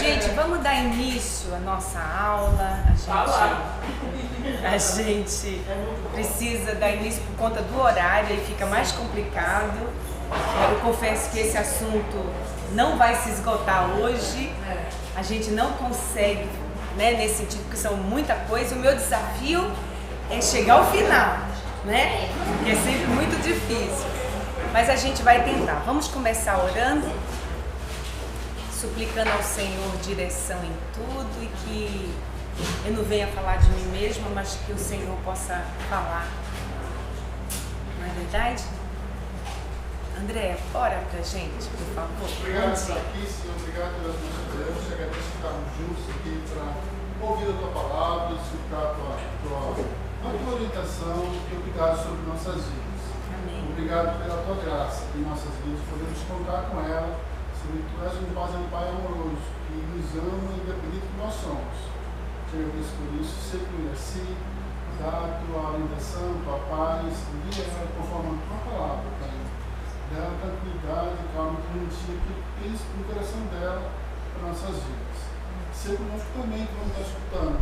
Gente, vamos dar início à nossa aula. A gente precisa dar início por conta do horário e fica mais complicado. Eu confesso que esse assunto não vai se esgotar hoje. A gente não consegue, né, nesse sentido, porque são muita coisa. O meu desafio é chegar ao final, né? Que é sempre muito difícil. Mas a gente vai tentar. Vamos começar orando, suplicando ao Senhor direção em tudo e que eu não venha falar de mim mesma, mas que o Senhor possa falar. Não é verdade? André, ora pra gente, por favor. Obrigado por estar aqui, Senhor. Obrigado pelas nossas Deus. Te agradeço por estarmos juntos aqui para ouvir a Tua Palavra, escutar a tua orientação e o cuidado sobre nossas vidas. Amém. Obrigado pela Tua graça em nossas vidas. Podemos contar com ela. Senhor, Tu és um Pai amoroso que nos ama independente do que nós somos. Te agradeço por isso. Sempre mereci. Dá a Tua orientação, Tua paz. Guia ela conforme a Tua Palavra, Pai. Dá tranquilidade, calma, garantia que tens no coração dela para nossas vidas. Ser conosco também, que vamos estar escutando.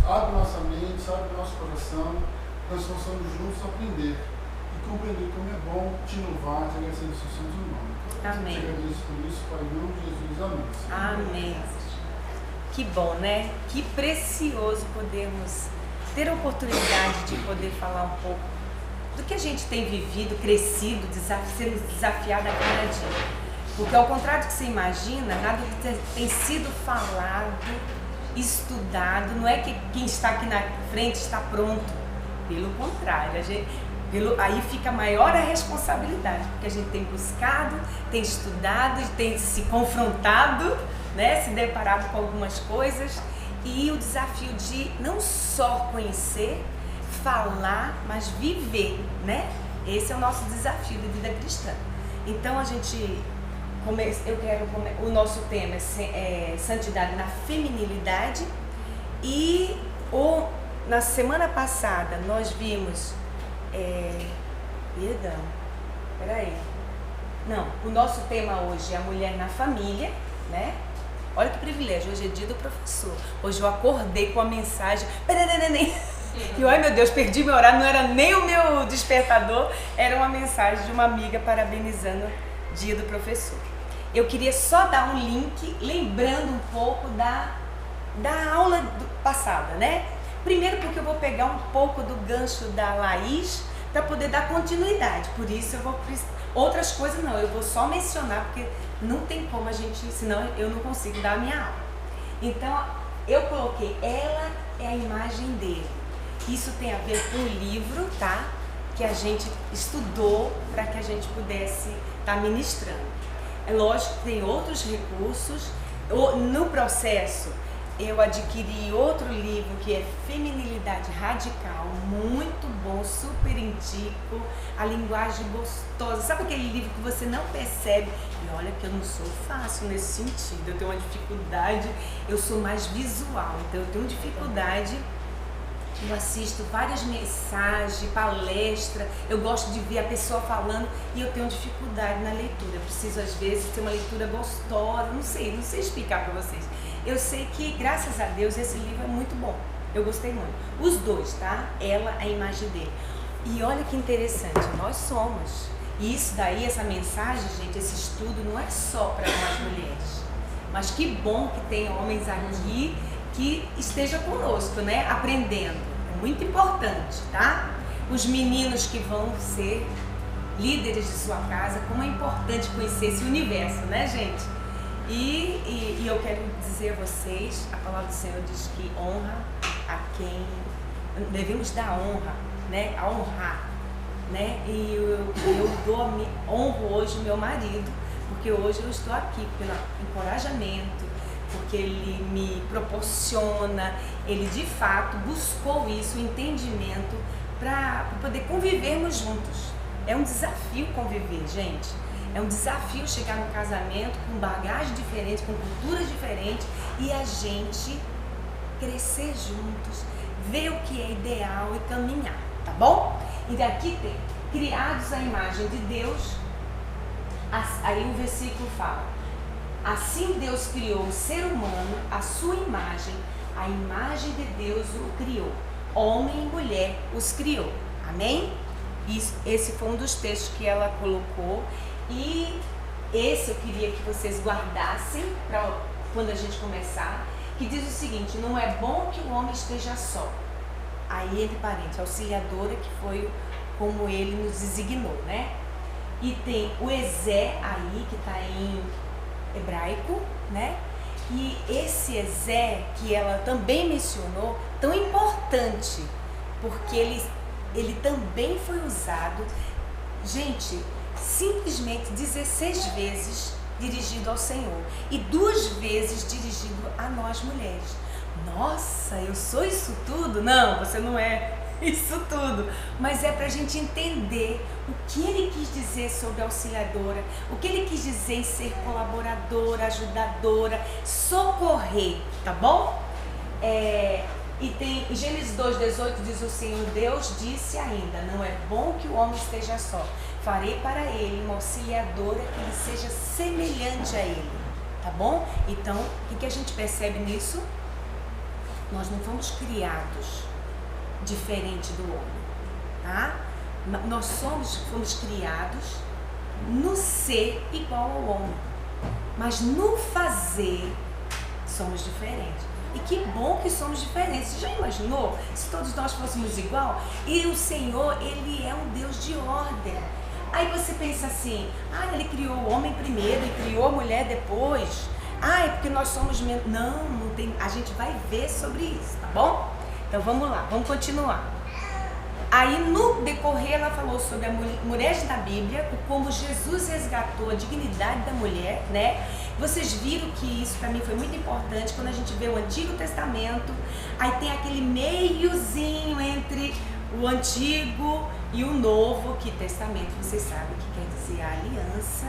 Abre nossa mente, abre nosso coração, nós possamos juntos aprender e compreender como é bom te louvar, te agradecer os seus nome. Amém. Te agradeço por isso, Pai, em nome de Jesus. Amém. Amém. Que bom, né? Que precioso podermos ter a oportunidade de poder falar um pouco do que a gente tem vivido, crescido, sendo desafiado a cada dia. Porque ao contrário do que você imagina, nada que tem sido falado, estudado, não é que quem está aqui na frente está pronto. Pelo contrário, aí fica maior a responsabilidade, porque a gente tem buscado, tem estudado, tem se confrontado, né, se deparado com algumas coisas, e o desafio de não só conhecer, falar, mas viver, né? Esse é o nosso desafio da vida cristã. Então o nosso tema é santidade na feminilidade e na semana passada nós vimos o nosso tema hoje é a mulher na família, né? Olha que privilégio, hoje é dia do professor. Hoje eu acordei com a mensagem e ai meu Deus, perdi meu horário, não era nem o meu despertador, era uma mensagem de uma amiga parabenizando o dia do professor. Eu queria só dar um link, lembrando um pouco da aula passada, né? Primeiro porque eu vou pegar um pouco do gancho da Laís para poder dar continuidade, por isso outras coisas não, eu vou só mencionar porque não tem como a gente, senão eu não consigo dar a minha aula. Então eu coloquei, ela é a imagem dele. Isso tem a ver com o livro, tá? Que a gente estudou para que a gente pudesse estar ministrando. É lógico que tem outros recursos. No processo, eu adquiri outro livro que é Feminilidade Radical, muito bom, super indico, a linguagem gostosa. Sabe aquele livro que você não percebe? E olha que eu não sou fácil nesse sentido, eu tenho uma dificuldade, eu sou mais visual, então eu tenho dificuldade. Eu assisto várias mensagens, palestra, eu gosto de ver a pessoa falando e eu tenho dificuldade na leitura. Eu preciso às vezes ter uma leitura gostosa, não sei explicar para vocês. Eu sei que, graças a Deus, esse livro é muito bom, eu gostei muito. Os dois, tá? Ela, a imagem dele. E olha que interessante, nós somos. E isso daí, essa mensagem, gente, esse estudo não é só para nós mulheres. Mas que bom que tem homens aqui que esteja conosco, né? Aprendendo. É muito importante, tá? Os meninos que vão ser líderes de sua casa, como é importante conhecer esse universo, né, gente? E eu quero dizer a vocês, a palavra do Senhor diz que honra a quem devemos dar honra, né? A honrar, né? E eu honro hoje o meu marido, porque hoje eu estou aqui pelo encorajamento, porque ele me proporciona, ele de fato buscou isso, o entendimento, para poder convivermos juntos. É um desafio conviver, gente. É um desafio chegar no casamento com bagagem diferente, com culturas diferentes e a gente crescer juntos, ver o que é ideal e caminhar, tá bom? E aqui tem, criados à imagem de Deus, aí o versículo fala, a Assim Deus criou o ser humano, à sua imagem, a imagem de Deus o criou. Homem e mulher os criou. Amém? Esse foi um dos textos que ela colocou. E esse eu queria que vocês guardassem para quando a gente começar. Que diz o seguinte: não é bom que o homem esteja só. Aí, entre parênteses, auxiliadora, que foi como ele nos designou, né? E tem o Ezé aí, que está em hebraico, né? E esse Ezé, que ela também mencionou, tão importante, porque ele também foi usado, gente, simplesmente 16 vezes dirigido ao Senhor e 2 vezes dirigido a nós mulheres. Nossa, eu sou isso tudo? Não, você não é isso tudo, mas é para a gente entender o que ele quis dizer sobre auxiliadora, o que ele quis dizer em ser colaboradora, ajudadora, socorrer, tá bom? E tem em Gênesis 2,18 diz: o Senhor Deus disse ainda, não é bom que o homem esteja só, farei para ele uma auxiliadora que lhe seja semelhante a ele, tá bom? Então, o que a gente percebe nisso? Nós não fomos criados diferente do homem, tá? Nós fomos criados no ser igual ao homem, mas no fazer somos diferentes. E que bom que somos diferentes. Você já imaginou se todos nós fôssemos igual? E o Senhor, ele é um Deus de ordem. Aí você pensa assim: ele criou o homem primeiro e criou a mulher depois. É porque nós somos menos. Não tem. A gente vai ver sobre isso, tá bom? Então vamos lá, vamos continuar. Aí no decorrer ela falou sobre a mulheres da Bíblia, como Jesus resgatou a dignidade da mulher, né? Vocês viram que isso para mim foi muito importante quando a gente vê o Antigo Testamento, aí tem aquele meiozinho entre o Antigo e o Novo, que Testamento vocês sabem que quer dizer a aliança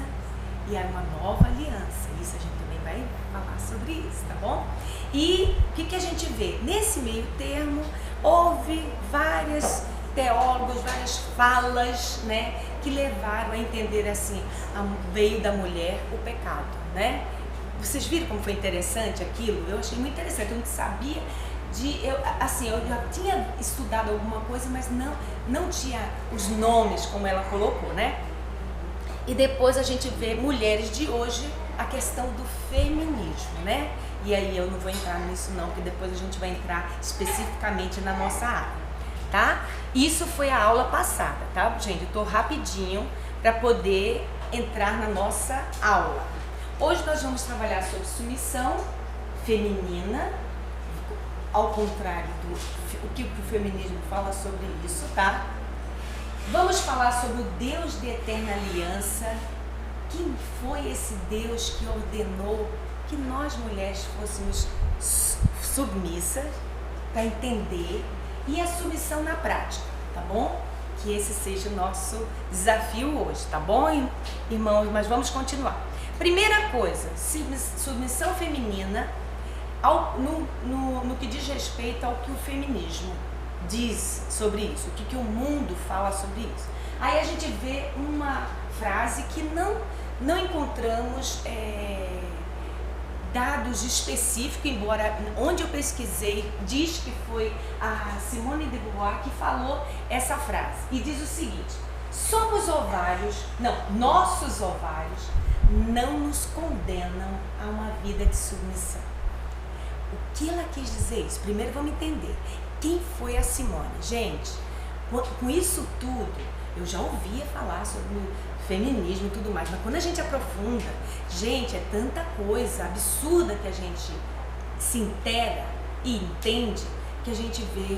e uma nova aliança. Isso a gente também vai falar sobre isso, tá bom? E o que a gente vê? Nesse meio termo, houve vários teólogos, várias falas, né, que levaram a entender assim, veio da mulher o pecado, né? Vocês viram como foi interessante aquilo? Eu achei muito interessante, eu não sabia eu já tinha estudado alguma coisa, mas não tinha os nomes como ela colocou, né? E depois a gente vê mulheres de hoje, a questão do feminismo, né? E aí eu não vou entrar nisso não, porque depois a gente vai entrar especificamente na nossa área, tá? Isso foi a aula passada, tá, gente? Eu tô rapidinho para poder entrar na nossa aula. Hoje nós vamos trabalhar sobre submissão feminina, ao contrário do que o feminismo fala sobre isso, tá? Vamos falar sobre o Deus de eterna aliança. Quem foi esse Deus que ordenou que nós mulheres fôssemos submissas, para entender, e a submissão na prática, tá bom? Que esse seja o nosso desafio hoje, tá bom, irmãos? Mas vamos continuar. Primeira coisa, submissão feminina no que diz respeito ao que o feminismo diz sobre isso, o que o mundo fala sobre isso. Aí a gente vê uma frase que não encontramos dados específicos, embora onde eu pesquisei diz que foi a Simone de Beauvoir que falou essa frase, e diz o seguinte: nossos ovários não nos condenam a uma vida de submissão. O que ela quis dizer isso? Primeiro vamos entender quem foi a Simone. Gente, com isso tudo, eu já ouvia falar sobre o feminismo e tudo mais, mas quando a gente aprofunda, gente, é tanta coisa absurda que a gente se integra e entende, que a gente vê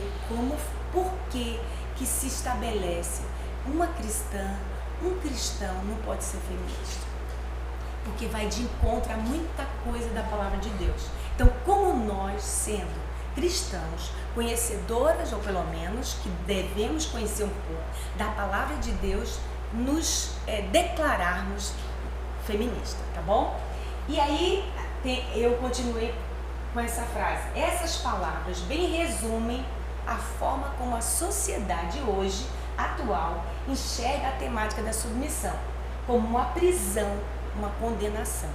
por que se estabelece uma cristã, um cristão não pode ser feminista, porque vai de encontro a muita coisa da palavra de Deus. Então, como nós, sendo cristãos, conhecedoras, ou pelo menos que devemos conhecer um pouco da palavra de Deus, nos declararmos feministas, tá bom? E aí eu continuei com essa frase. Essas palavras bem resumem a forma como a sociedade hoje, atual, enxerga a temática da submissão como uma prisão, uma condenação.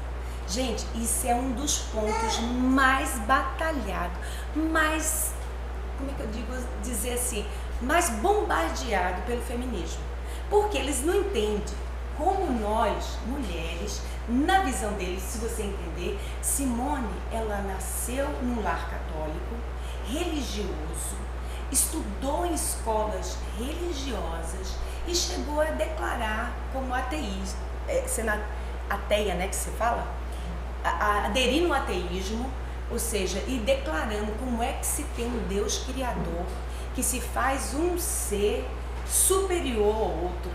Gente, isso é um dos pontos mais batalhados, mais, como é que eu dizer assim, mais bombardeado pelo feminismo. Porque eles não entendem como nós, mulheres, na visão deles, se você entender, Simone, ela nasceu num lar católico, religioso, estudou em escolas religiosas e chegou a declarar como ateísta, sendo ateia, né, que se fala, a aderir no ateísmo, ou seja, e declarando como é que se tem um Deus criador, que se faz um ser superior ao outro,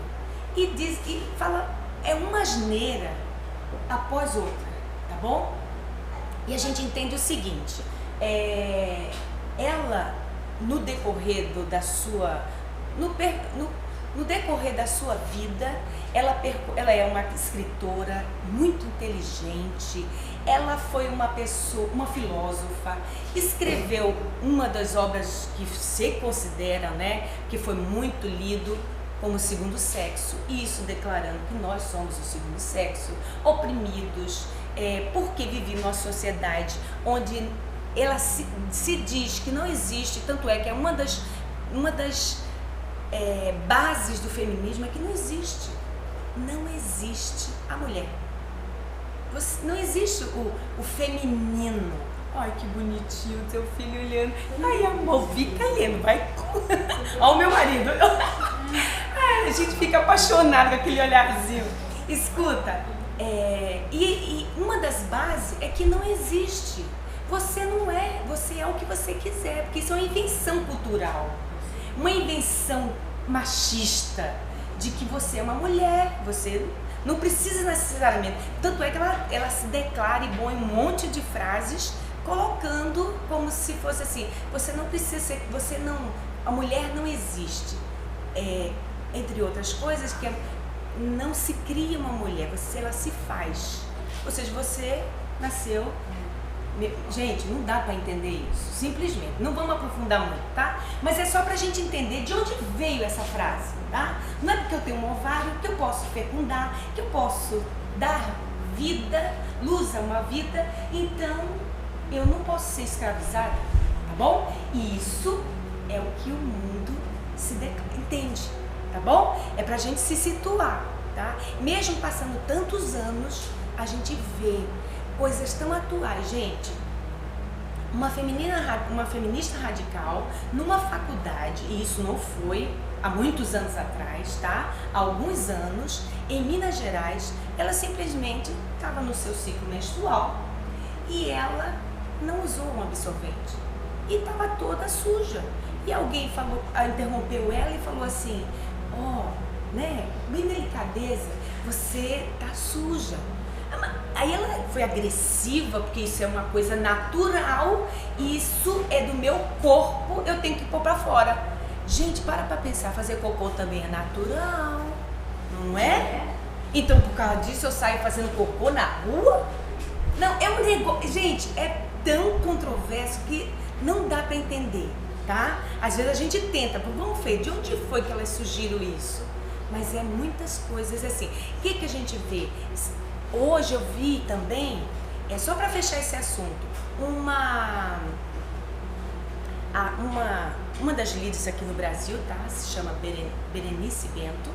e diz, e fala, é uma asneira após outra, tá bom? E a gente entende o seguinte, ela, no decorrer da sua, no decorrer da sua vida, ela é uma escritora muito inteligente, ela foi uma pessoa, uma filósofa, escreveu uma das obras que se considera, né, que foi muito lido, como o segundo sexo, isso declarando que nós somos o segundo sexo, oprimidos, porque vive numa sociedade onde ela se diz que não existe, tanto é que é uma das bases do feminismo é que não existe a mulher. Não existe o feminino. Ai, que bonitinho teu filho olhando. Ai, amor, fica olhando, vai. Olha o meu marido. Ai, a gente fica apaixonado com aquele olharzinho. Escuta, e uma das bases é que não existe. Você não é, você é o que você quiser, porque isso é uma invenção cultural, uma invenção machista, de que você é uma mulher, você não precisa necessariamente, tanto é que ela se declara e põe um monte de frases, colocando como se fosse assim, você não precisa ser, a mulher não existe, entre outras coisas, que não se cria uma mulher, ela se faz, ou seja, você nasceu. Gente, não dá para entender isso, simplesmente, não vamos aprofundar muito, tá? Mas é só pra gente entender de onde veio essa frase, tá? Não é porque eu tenho um ovário que eu posso fecundar, que eu posso dar vida, luz a uma vida, então eu não posso ser escravizada, tá bom? E isso é o que o mundo entende, tá bom? É pra gente se situar, tá? Mesmo passando tantos anos, a gente vê coisas tão atuais, gente. Uma feminista radical numa faculdade, e isso não foi há muitos anos atrás, tá? Há alguns anos, em Minas Gerais, ela simplesmente estava no seu ciclo menstrual e ela não usou um absorvente e estava toda suja. E alguém interrompeu ela e falou assim: né, bem delicadeza, você tá suja. Aí ela foi agressiva, porque isso é uma coisa natural, isso é do meu corpo, eu tenho que pôr pra fora. Gente, para pensar, fazer cocô também é natural, não é? Então, por causa disso, eu saio fazendo cocô na rua? Não, é um negócio, gente, é tão controverso que não dá pra entender, tá? Às vezes a gente tenta, vamos ver, de onde foi que elas surgiram isso? Mas é muitas coisas assim. O que a gente vê? Hoje eu vi também, só para fechar esse assunto, uma das líderes aqui no Brasil, tá? Se chama Berenice Bento,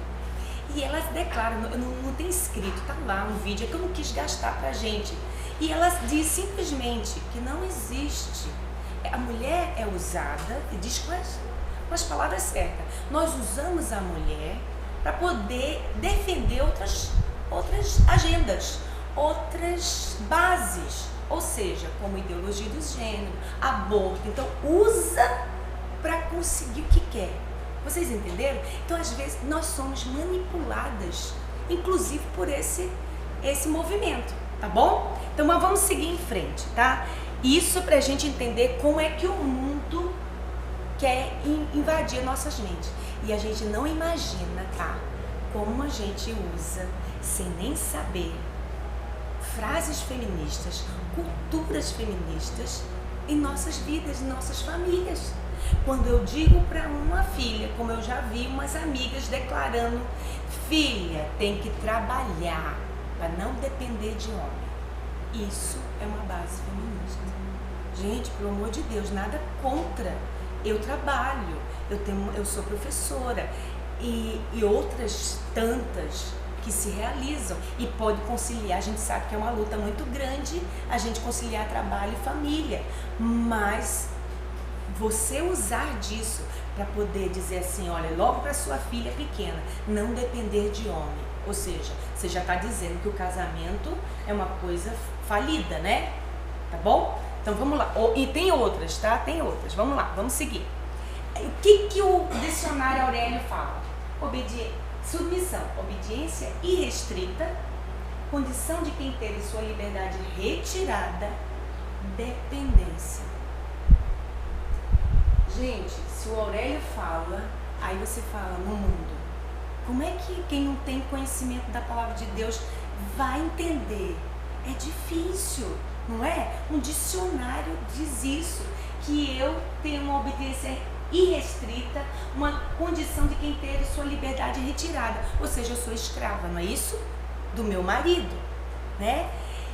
e ela declara, não tem escrito, tá lá um vídeo, que eu não quis gastar pra gente, e ela diz simplesmente que não existe, a mulher é usada, e diz com as palavras certas, nós usamos a mulher para poder defender outras agendas, outras bases, ou seja, como ideologia do gênero, aborto, então usa para conseguir o que quer. Vocês entenderam? Então às vezes nós somos manipuladas, inclusive por esse movimento, tá bom? Então mas vamos seguir em frente, tá? Isso pra gente entender como é que o mundo quer invadir nossas mentes, e a gente não imagina, tá? Como a gente usa, sem nem saber, frases feministas, culturas feministas em nossas vidas, em nossas famílias. Quando eu digo para uma filha, como eu já vi umas amigas declarando, filha, tem que trabalhar para não depender de homem. Isso é uma base feminista. Gente, pelo amor de Deus, nada contra. Eu trabalho, eu sou professora e outras tantas que se realizam e pode conciliar. A gente sabe que é uma luta muito grande a gente conciliar trabalho e família, mas você usar disso para poder dizer assim, olha, logo para sua filha pequena, não depender de homem. Ou seja, você já está dizendo que o casamento é uma coisa falida, né? Tá bom? Então vamos lá. E tem outras, tá? Tem outras. Vamos lá, vamos seguir. O que o dicionário Aurélio fala? Submissão, obediência irrestrita, condição de quem teve sua liberdade retirada, dependência. Gente, se o Aurélio fala, aí você fala no mundo. Como é que quem não tem conhecimento da palavra de Deus vai entender? É difícil, não é? Um dicionário diz isso, que eu tenho uma obediência irrestrita, uma condição de quem teve sua liberdade retirada. Ou seja, eu sou escrava, não é isso? Do meu marido, né?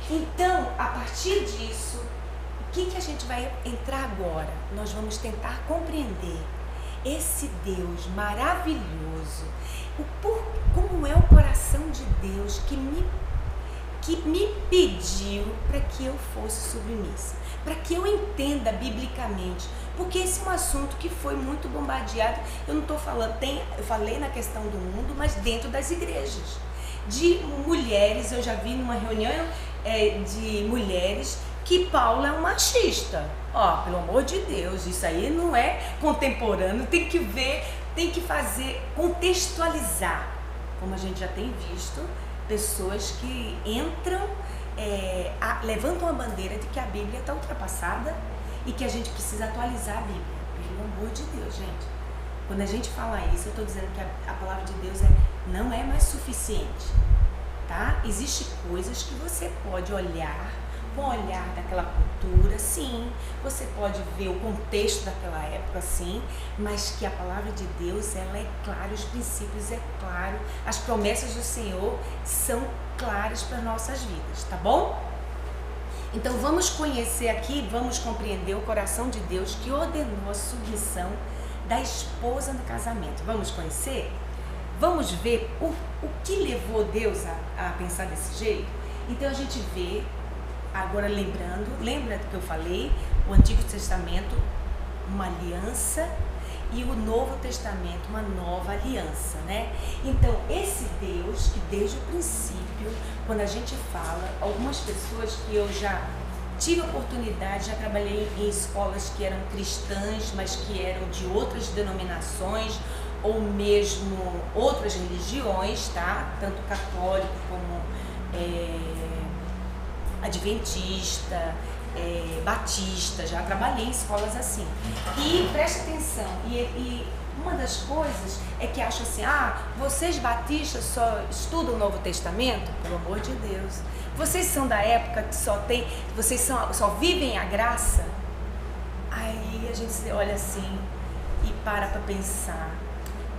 Então, a partir disso, o que a gente vai entrar agora? Nós vamos tentar compreender esse Deus maravilhoso, como é o coração de Deus que me pediu para que eu fosse submissa, para que eu entenda biblicamente, porque esse é um assunto que foi muito bombardeado. Eu não estou falando, eu falei na questão do mundo, mas dentro das igrejas, de mulheres. Eu já vi numa reunião de mulheres que Paulo é um machista. Ó, pelo amor de Deus, isso aí não é contemporâneo, tem que ver, tem que fazer, contextualizar, como a gente já tem visto, pessoas que entram, levantam a bandeira de que a Bíblia está ultrapassada e que a gente precisa atualizar a Bíblia. Pelo amor de Deus, gente. Quando a gente fala isso, eu estou dizendo que a palavra de Deus não é mais suficiente, tá? Existem coisas que você pode olhar com o olhar daquela cultura, sim, você pode ver o contexto daquela época, sim, mas que a palavra de Deus, ela é clara, os princípios é claro, as promessas do Senhor são claras para nossas vidas, tá bom? Então vamos conhecer aqui, vamos compreender o coração de Deus que ordenou a submissão da esposa no casamento. Vamos conhecer? Vamos ver o que levou Deus a pensar desse jeito? Então a gente vê, agora lembra do que eu falei, o Antigo Testamento, uma aliança, e o Novo Testamento, uma nova aliança, né? Então, esse Deus, que desde o princípio, quando a gente fala, algumas pessoas que eu já tive oportunidade, já trabalhei em escolas que eram cristãs, mas que eram de outras denominações, ou mesmo outras religiões, tá? Tanto católico como adventista, batista, já trabalhei em escolas assim. E preste atenção, e uma das coisas é que acham assim, vocês batistas só estudam o Novo Testamento? Pelo amor de Deus. Vocês são da época que vocês só vivem a graça? Aí a gente olha assim e para pensar,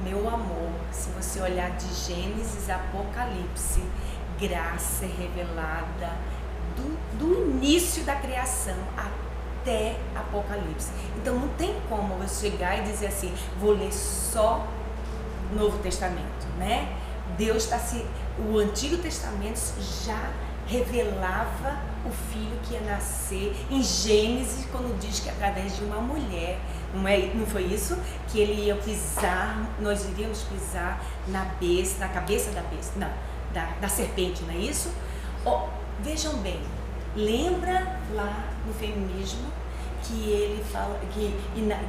meu amor, se você olhar de Gênesis a Apocalipse, graça é revelada do início da criação até Apocalipse. Então não tem como você chegar e dizer assim, vou ler só Novo Testamento, né? O Antigo Testamento já revelava o filho que ia nascer em Gênesis, quando diz que através de uma mulher, não foi isso? Que ele ia pisar, nós iríamos pisar na cabeça da besta, não, da serpente, não é isso? Vejam bem, lembra lá no feminismo que ele fala que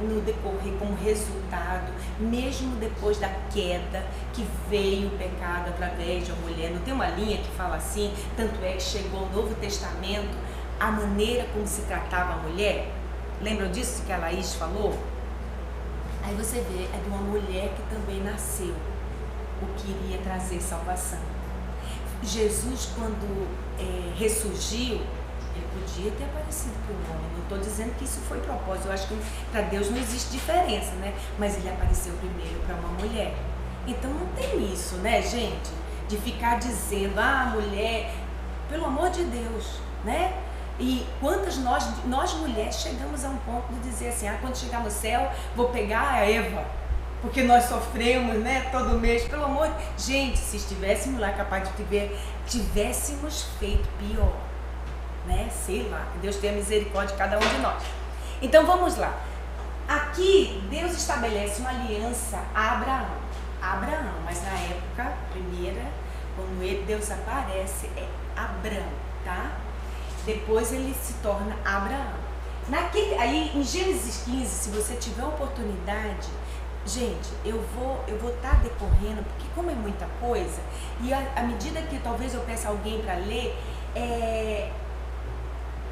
no decorrer, como resultado, mesmo depois da queda, que veio o pecado através de uma mulher, não tem uma linha que fala assim, tanto é que chegou o Novo Testamento, a maneira como se tratava a mulher, lembram disso que a Laís falou? Aí você vê, é de uma mulher que também nasceu, o que iria trazer salvação. Jesus, quando ressurgiu, ele podia ter aparecido para o homem. Não estou dizendo que isso foi propósito. Eu acho que para Deus não existe diferença, né? Mas ele apareceu primeiro para uma mulher. Então não tem isso, né, gente? De ficar dizendo, mulher, pelo amor de Deus, né? E quantas nós mulheres chegamos a um ponto de dizer assim, quando chegar no céu, vou pegar a Eva, porque nós sofremos, né, todo mês, pelo amor de... Gente, se estivéssemos lá capaz de ver, tivéssemos feito pior, né? Sei lá, que Deus tenha misericórdia de cada um de nós. Então vamos lá. Aqui Deus estabelece uma aliança a Abraão, mas na época primeira, quando Deus aparece, é Abrão, tá? Depois ele se torna Abraão. Aí em Gênesis 15, se você tiver oportunidade, gente, eu vou estar decorrendo, porque como é muita coisa, e à medida que talvez eu peça alguém para ler,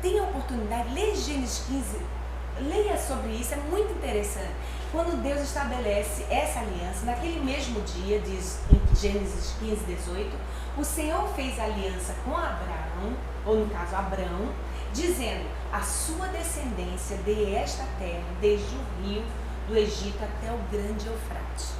tenha oportunidade, lê Gênesis 15, leia sobre isso, é muito interessante. Quando Deus estabelece essa aliança, naquele mesmo dia, diz em Gênesis 15, 18, o Senhor fez aliança com Abraão, ou no caso Abrão, dizendo, a sua descendência dê esta terra, desde o rio do Egito até o grande Eufrates.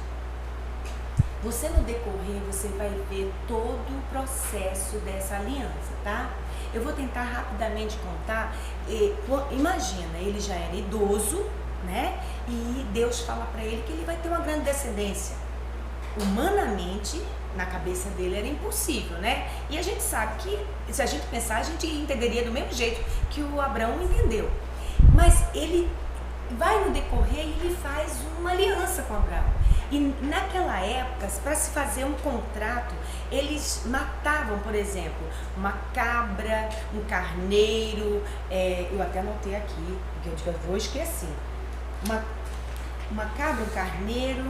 Você no decorrer, você vai ver todo o processo dessa aliança, tá? Eu vou tentar rapidamente contar. Imagina, ele já era idoso, né? E Deus fala para ele que ele vai ter uma grande descendência. Humanamente, na cabeça dele era impossível, né? E a gente sabe que, se a gente pensar, a gente entenderia do mesmo jeito que o Abraão entendeu. Mas ele vai no decorrer e ele faz uma aliança com Abraão. E naquela época, para se fazer um contrato, eles matavam, por exemplo, uma cabra, um carneiro, eu até anotei aqui, porque eu vou esquecer. Uma cabra, um carneiro,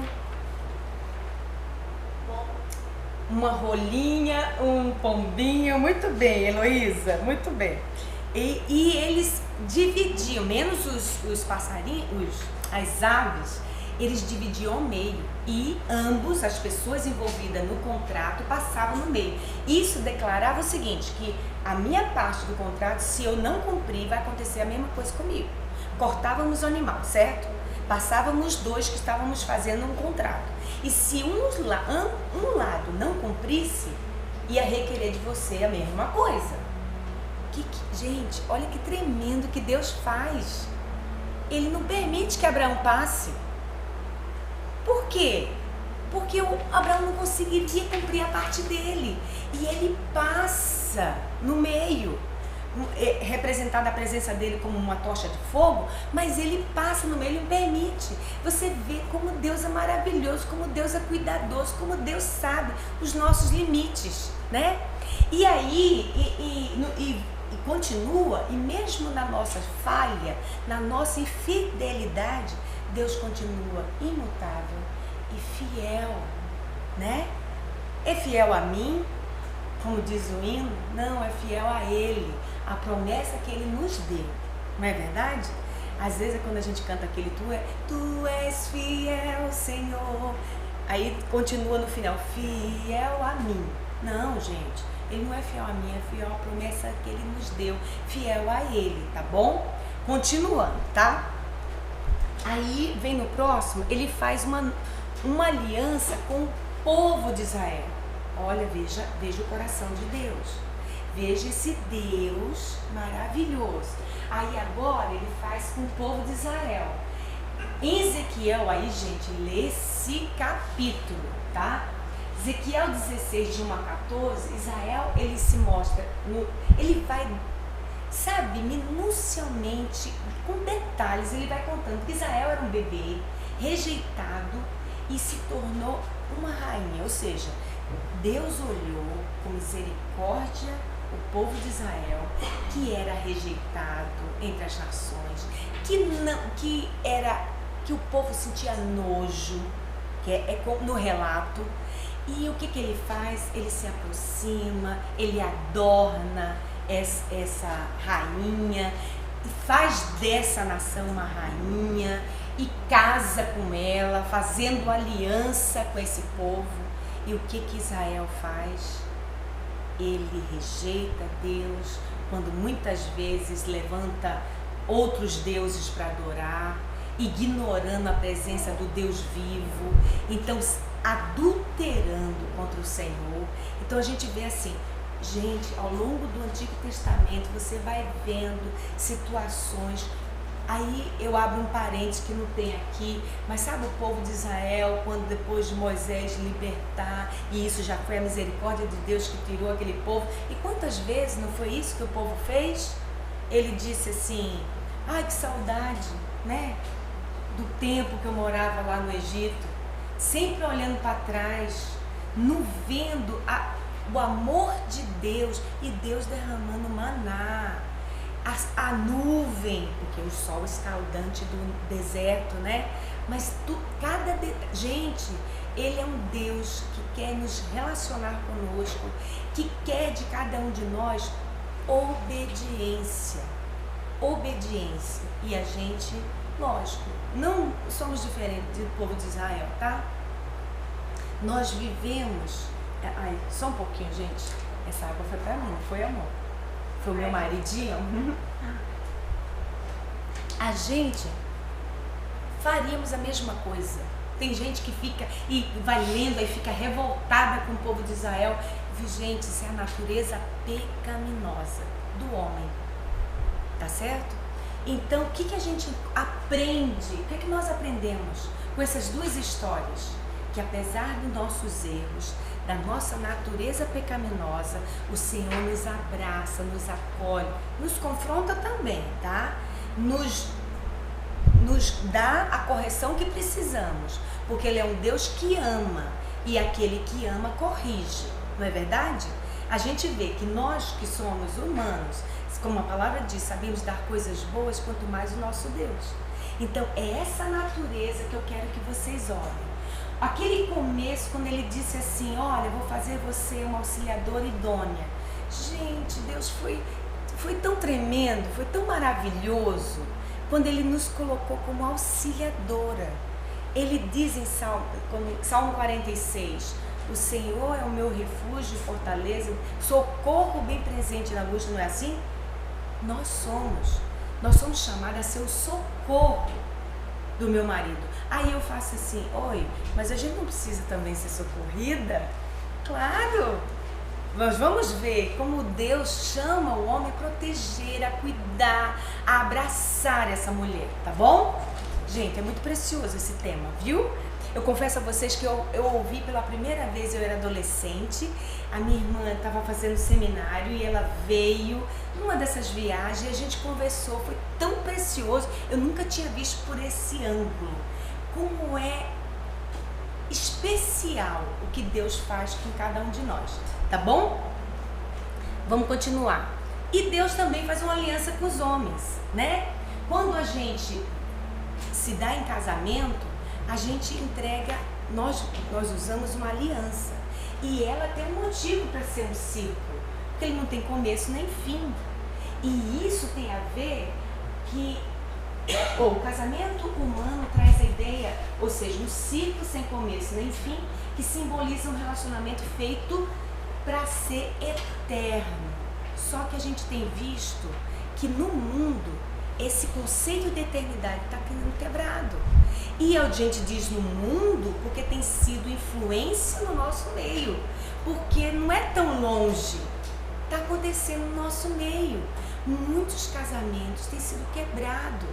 uma rolinha, um pombinho. Muito bem, Heloísa, muito bem. E eles dividiam, menos os passarinhos, as aves, eles dividiam ao meio e ambos, as pessoas envolvidas no contrato, passavam no meio. Isso declarava o seguinte, que a minha parte do contrato, se eu não cumprir, vai acontecer a mesma coisa comigo. Cortávamos o animal, certo? Passávamos dois que estávamos fazendo um contrato. E se um lado não cumprisse, ia requerer de você a mesma coisa. Gente, olha que tremendo que Deus faz. Ele não permite que Abraão passe. Por quê? Porque o Abraão não conseguiria cumprir a parte dele. E ele passa no meio, representada a presença dele como uma tocha de fogo, mas ele passa no meio, ele permite. Você vê como Deus é maravilhoso, como Deus é cuidadoso, como Deus sabe os nossos limites, né? E aí, e continua, e mesmo na nossa falha, na nossa infidelidade, Deus continua imutável e fiel, né? É fiel a mim, como diz o hino? Não, é fiel a Ele, a promessa que Ele nos deu, não é verdade? Às vezes quando a gente canta aquele Tu és fiel, Senhor, aí continua no final, fiel a mim. Não, gente, Ele não é fiel a mim, é fiel à promessa que Ele nos deu, fiel a Ele, tá bom? Continuando, tá? Aí vem no próximo, ele faz uma aliança com o povo de Israel. Olha, veja o coração de Deus. Veja esse Deus maravilhoso. Aí agora ele faz com o povo de Israel. Em Ezequiel, aí gente, lê esse capítulo, tá? Ezequiel 16, de 1 a 14, Israel, ele se mostra, ele vai, sabe, minucialmente, com detalhes, ele vai contando que Israel era um bebê rejeitado e se tornou uma rainha, ou seja, Deus olhou com misericórdia o povo de Israel, que era rejeitado entre as nações, que o povo sentia nojo, no relato. E o que ele faz? Ele se aproxima, ele adorna essa rainha, faz dessa nação uma rainha e casa com ela, fazendo aliança com esse povo. E o que Israel faz? Ele rejeita Deus, quando muitas vezes levanta outros deuses para adorar, ignorando a presença do Deus vivo, então adulterando contra o Senhor. Então a gente vê assim, Gente, ao longo do Antigo Testamento você vai vendo situações. Aí eu abro um parênteses que não tem aqui, mas sabe o povo de Israel, quando depois de Moisés libertar, e isso já foi a misericórdia de Deus que tirou aquele povo, e quantas vezes não foi isso que o povo fez? Ele disse assim, ai que saudade, né, do tempo que eu morava lá no Egito, sempre olhando para trás, não vendo o amor de Deus, e Deus derramando maná, a nuvem, porque o sol escaldante do deserto, né? Mas gente, Ele é um Deus que quer nos relacionar conosco, que quer de cada um de nós obediência. E a gente, lógico, não somos diferentes do povo de Israel, tá? Nós vivemos... Ai, só um pouquinho, gente. Essa água foi pra mim, não foi, amor? Foi o meu maridinho. A gente faríamos a mesma coisa. Tem gente que fica e vai lendo e fica revoltada com o povo de Israel. Gente, isso é a natureza pecaminosa do homem. Tá certo? Então, o que a gente aprende? O que nós aprendemos com essas duas histórias? Que apesar dos nossos erros, da nossa natureza pecaminosa, o Senhor nos abraça, nos acolhe, nos confronta também, tá? Nos dá a correção que precisamos, porque Ele é um Deus que ama, e aquele que ama corrige, não é verdade? A gente vê que nós que somos humanos, como a palavra diz, sabemos dar coisas boas, quanto mais o nosso Deus. Então é essa natureza que eu quero que vocês olhem. Aquele começo, quando ele disse assim, olha, vou fazer você uma auxiliadora idônea. Gente, Deus foi tão tremendo, foi tão maravilhoso, quando Ele nos colocou como auxiliadora. Ele diz em Salmo 46, o Senhor é o meu refúgio e fortaleza, socorro bem presente na angústia, não é assim? Nós somos chamados a ser o socorro do meu marido. Aí eu faço assim, oi, mas a gente não precisa também ser socorrida? Claro! Nós vamos ver como Deus chama o homem a proteger, a cuidar, a abraçar essa mulher, tá bom? Gente, é muito precioso esse tema, viu? Eu confesso a vocês que eu ouvi pela primeira vez, eu era adolescente, a minha irmã estava fazendo seminário e ela veio numa dessas viagens e a gente conversou, foi tão precioso, eu nunca tinha visto por esse ângulo. Como é especial o que Deus faz com cada um de nós, tá bom? Vamos continuar. E Deus também faz uma aliança com os homens, né? Quando a gente se dá em casamento, a gente entrega, nós usamos uma aliança. E ela tem um motivo para ser um círculo, porque ele não tem começo nem fim. E isso tem a ver que o casamento humano traz a ideia, ou seja, um ciclo sem começo nem fim, que simboliza um relacionamento feito para ser eterno. Só que a gente tem visto que no mundo esse conceito de eternidade está sendo quebrado. E a gente diz no mundo porque tem sido influência no nosso meio, porque não é tão longe, está acontecendo no nosso meio. Muitos casamentos têm sido quebrados.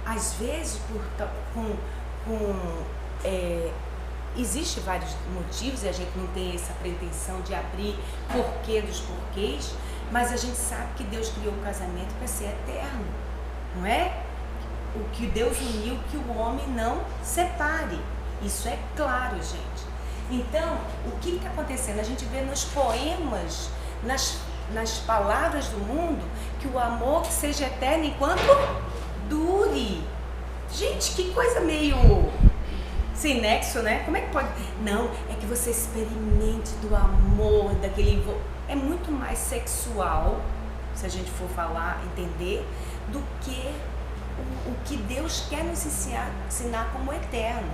Às vezes, existe vários motivos e a gente não tem essa pretensão de abrir porquê dos porquês, mas a gente sabe que Deus criou o casamento para ser eterno, não é? O que Deus uniu, que o homem não separe. Isso é claro, gente. Então, o que está acontecendo? A gente vê nos poemas, nas palavras do mundo, que o amor seja eterno enquanto dure. Gente, que coisa meio sem nexo, né? Como é que pode? Não, é que você experimente do amor, daquele... É muito mais sexual, se a gente for falar, entender, do que o que Deus quer nos ensinar como eterno,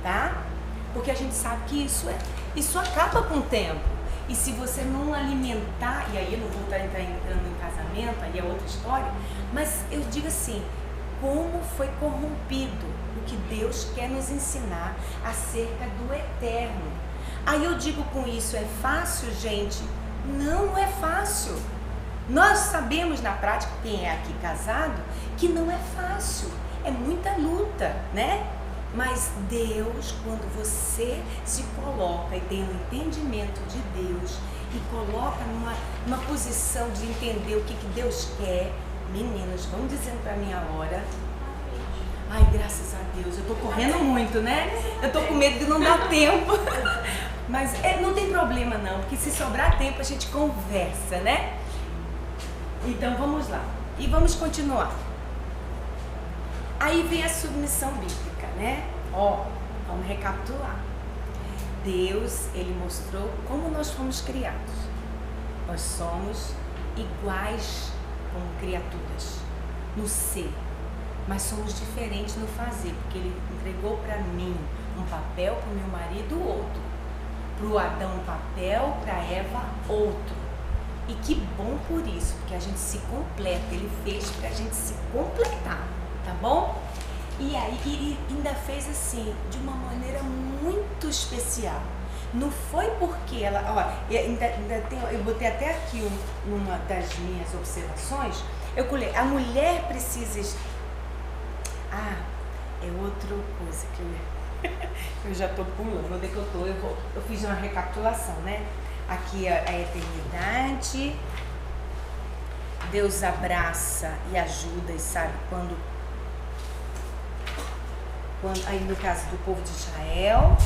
tá? Porque a gente sabe que isso acaba com o tempo. E se você não alimentar, e aí eu não vou estar entrando em casamento, aí é outra história, mas eu digo assim, como foi corrompido o que Deus quer nos ensinar acerca do eterno. Aí eu digo com isso, é fácil, gente? Não é fácil. Nós sabemos na prática, quem é aqui casado, que não é fácil. É muita luta, né? Mas Deus, quando você se coloca e tem um entendimento de Deus e coloca numa posição de entender o que Deus quer, meninos, vão dizendo para mim a hora. Ai, graças a Deus, eu tô correndo muito, né? Eu tô com medo de não dar tempo. Mas não tem problema não, porque se sobrar tempo a gente conversa, né? Então vamos lá. E vamos continuar. Aí vem a submissão bíblica, né? Vamos recapitular. Deus, Ele mostrou como nós fomos criados. Nós somos iguais como criaturas, no ser. Mas somos diferentes no fazer, porque Ele entregou para mim um papel, para o meu marido outro. Para o Adão um papel, para a Eva outro. E que bom por isso, porque a gente se completa. Ele fez para a gente se completar, tá bom? E aí ele ainda fez assim, de uma maneira muito especial. Não foi porque ela, eu botei até aqui numa das minhas observações, eu colei, a mulher precisa... é outra coisa que eu já tô pulando, onde é que eu tô? Eu fiz uma recapitulação, né? Aqui a eternidade, Deus abraça e ajuda e sabe quando aí no caso do povo de Israel,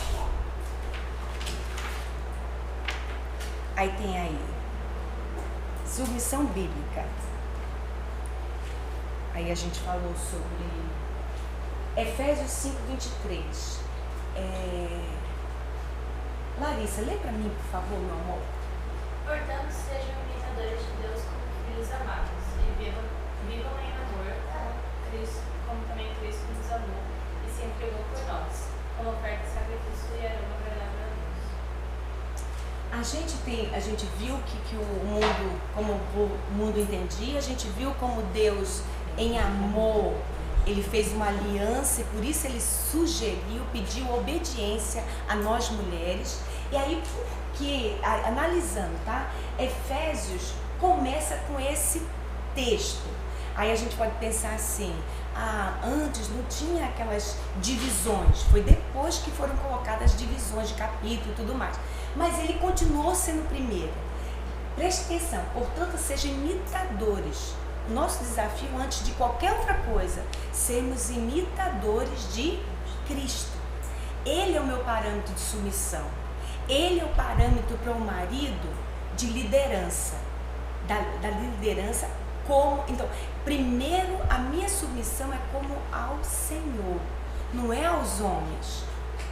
aí tem aí submissão bíblica, aí a gente falou sobre Efésios 5:23. Larissa, lê pra mim, por favor, meu amor. Portanto, sejam imitadores de Deus como filhos amados e vivam em amor como também Cristo nos amou e se entregou por nós, como oferta de sacrifício e aroma agradável a Deus. A gente viu que o mundo, como o mundo entendia, a gente viu como Deus, em amor, Ele fez uma aliança e por isso Ele sugeriu, pediu obediência a nós mulheres. E aí, porque, analisando, tá? Efésios começa com esse texto. Aí a gente pode pensar assim, antes não tinha aquelas divisões, foi depois que foram colocadas divisões de capítulo e tudo mais. Mas ele continuou sendo o primeiro. Preste atenção, portanto, sejam imitadores. Nosso desafio, antes de qualquer outra coisa, sermos imitadores de Cristo. Ele é o meu parâmetro de submissão. Ele é o parâmetro para o marido de liderança. Da liderança como... Então, primeiro, a minha submissão é como ao Senhor, não é aos homens.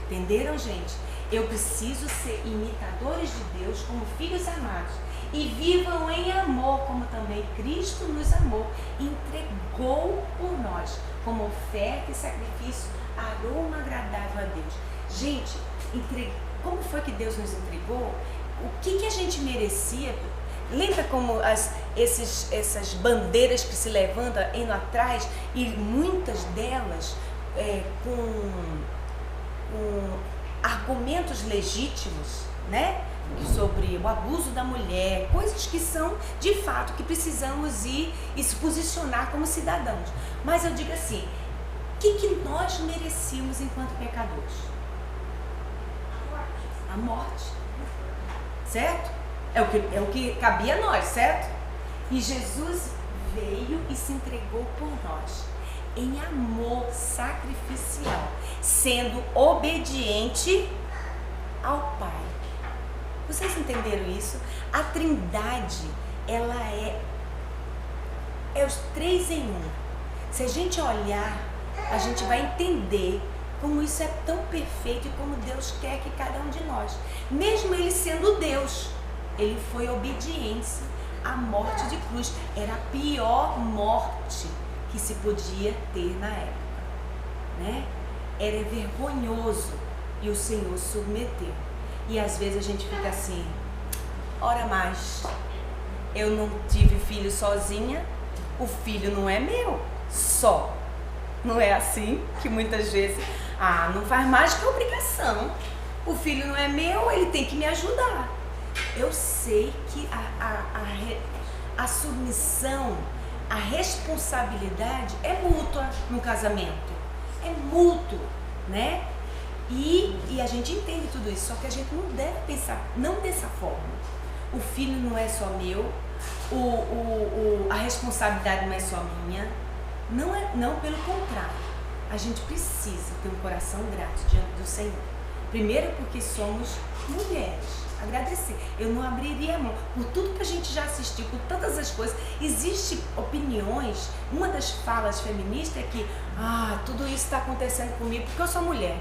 Entenderam, gente? Eu preciso ser imitadores de Deus como filhos amados. E vivam em amor, como também Cristo nos amou e entregou por nós, como oferta e sacrifício, aroma agradável a Deus. Gente, como foi que Deus nos entregou? O que a gente merecia? Lembra como essas bandeiras que se levantam indo atrás e muitas delas com argumentos legítimos, né? Sobre o abuso da mulher, coisas que são de fato que precisamos ir e se posicionar como cidadãos. Mas eu digo assim, o que nós merecíamos enquanto pecadores? A morte. Certo? É o que cabia a nós, certo? E Jesus veio e se entregou por nós em amor sacrificial, sendo obediente ao Pai. Vocês entenderam isso? A Trindade, ela é os três em um. Se a gente olhar, a gente vai entender como isso é tão perfeito e como Deus quer que cada um de nós, mesmo Ele sendo Deus, Ele foi obediente à morte de cruz. Era a pior morte que se podia ter na época, né? Era vergonhoso e o Senhor submeteu. E às vezes a gente fica assim, ora mais, eu não tive filho sozinha, o filho não é meu, só. Não é assim que muitas vezes, não faz mais que obrigação. O filho não é meu, ele tem que me ajudar. eu sei que a submissão, a responsabilidade é mútua no casamento. É mútuo, né? E a gente entende tudo isso, só que a gente não deve pensar, não dessa forma. O filho não é só meu, a responsabilidade não é só minha. Não, pelo contrário. A gente precisa ter um coração grato diante do Senhor. Primeiro porque somos mulheres. Agradecer. Eu não abriria a mão. Por tudo que a gente já assistiu, por todas as coisas, existem opiniões. Uma das falas feministas é que tudo isso está acontecendo comigo porque eu sou mulher.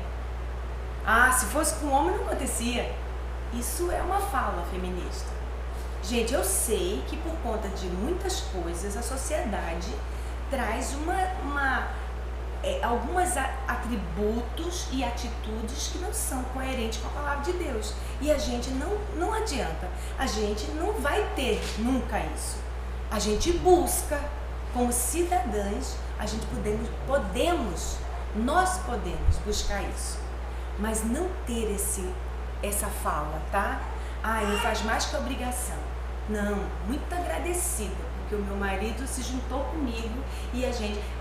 Se fosse com homem não acontecia. Isso é uma fala feminista. Gente, eu sei que por conta de muitas coisas a sociedade traz alguns atributos e atitudes que não são coerentes com a palavra de Deus. E a gente não adianta. A gente não vai ter nunca isso. A gente busca, como cidadãs, nós podemos buscar isso. Mas não ter essa fala, tá? Não faz mais que obrigação. Não, muito agradecida, porque o meu marido se juntou comigo e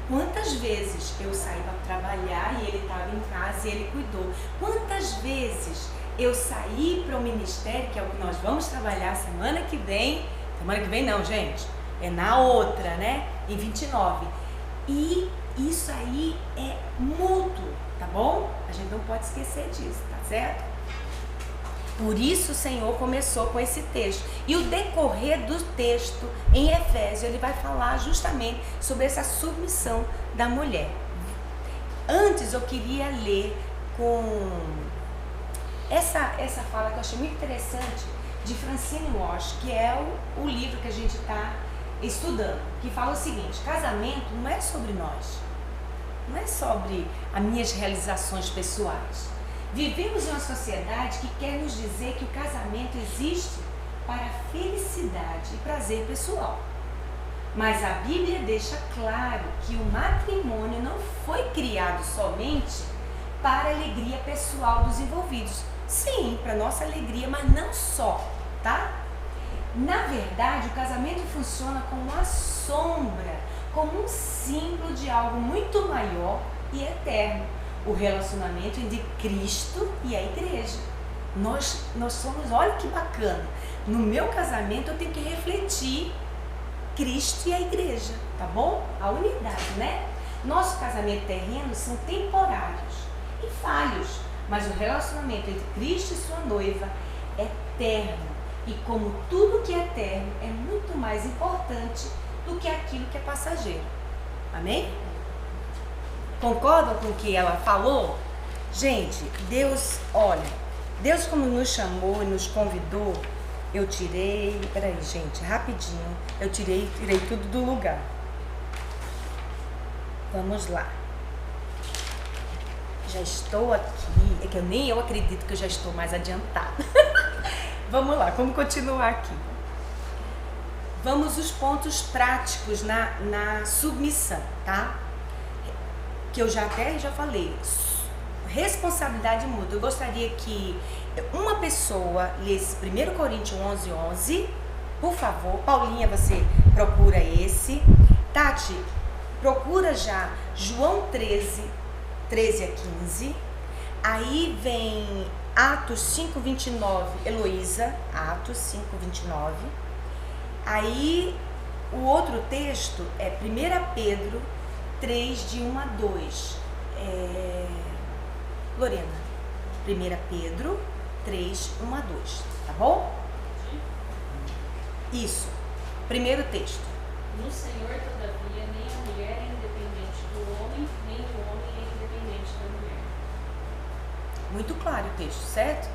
quantas vezes eu saí para trabalhar e ele estava em casa e ele cuidou. Quantas vezes eu saí para o ministério, que é o que nós vamos trabalhar semana que vem não, gente, é na outra, né? Em 29. E isso aí é mútuo, tá bom? A gente não pode esquecer disso, tá certo? Por isso o Senhor começou com esse texto. E o decorrer do texto em Efésios, ele vai falar justamente sobre essa submissão da mulher. Antes eu queria ler com essa fala que eu achei muito interessante de Francine Walsh, que é o livro que a gente está estudando, que fala o seguinte: casamento não é sobre nós, não é sobre as minhas realizações pessoais. Vivemos em uma sociedade que quer nos dizer que o casamento existe para felicidade e prazer pessoal. Mas a Bíblia deixa claro que o matrimônio não foi criado somente para a alegria pessoal dos envolvidos. Sim, para nossa alegria, mas não só, tá? Na verdade, o casamento funciona como uma sombra, como um símbolo de algo muito maior e eterno. O relacionamento entre Cristo e a igreja. Nós somos, olha que bacana, no meu casamento eu tenho que refletir Cristo e a igreja, tá bom? A unidade, né? Nosso casamento terreno são temporários e falhos, mas o relacionamento entre Cristo e sua noiva é eterno. E como tudo que é eterno é muito mais importante do que aquilo que é passageiro. Amém? Concordam com o que ela falou? Gente, Deus como nos chamou e nos convidou, peraí gente, rapidinho, eu tirei tudo do lugar. Vamos lá. Já estou aqui, é que nem eu acredito que eu já estou mais adiantada. Vamos lá, vamos continuar aqui. Vamos aos pontos práticos na submissão, tá? Que eu já falei, responsabilidade mútua. Eu gostaria que uma pessoa lesse 1 Coríntios 11:11, por favor. Paulinha, você procura esse. Tati, procura já João 13 a 15. Aí vem Atos 5:29, Heloísa, Atos 5:29. Aí o outro texto é 1 Pedro 3, de 1 a 2. Lorena, 1 Pedro 3, 1 a 2, tá bom? Isso, primeiro texto. No Senhor, todavia, nem a mulher é independente do homem, nem o homem é independente da mulher. Muito claro o texto, certo?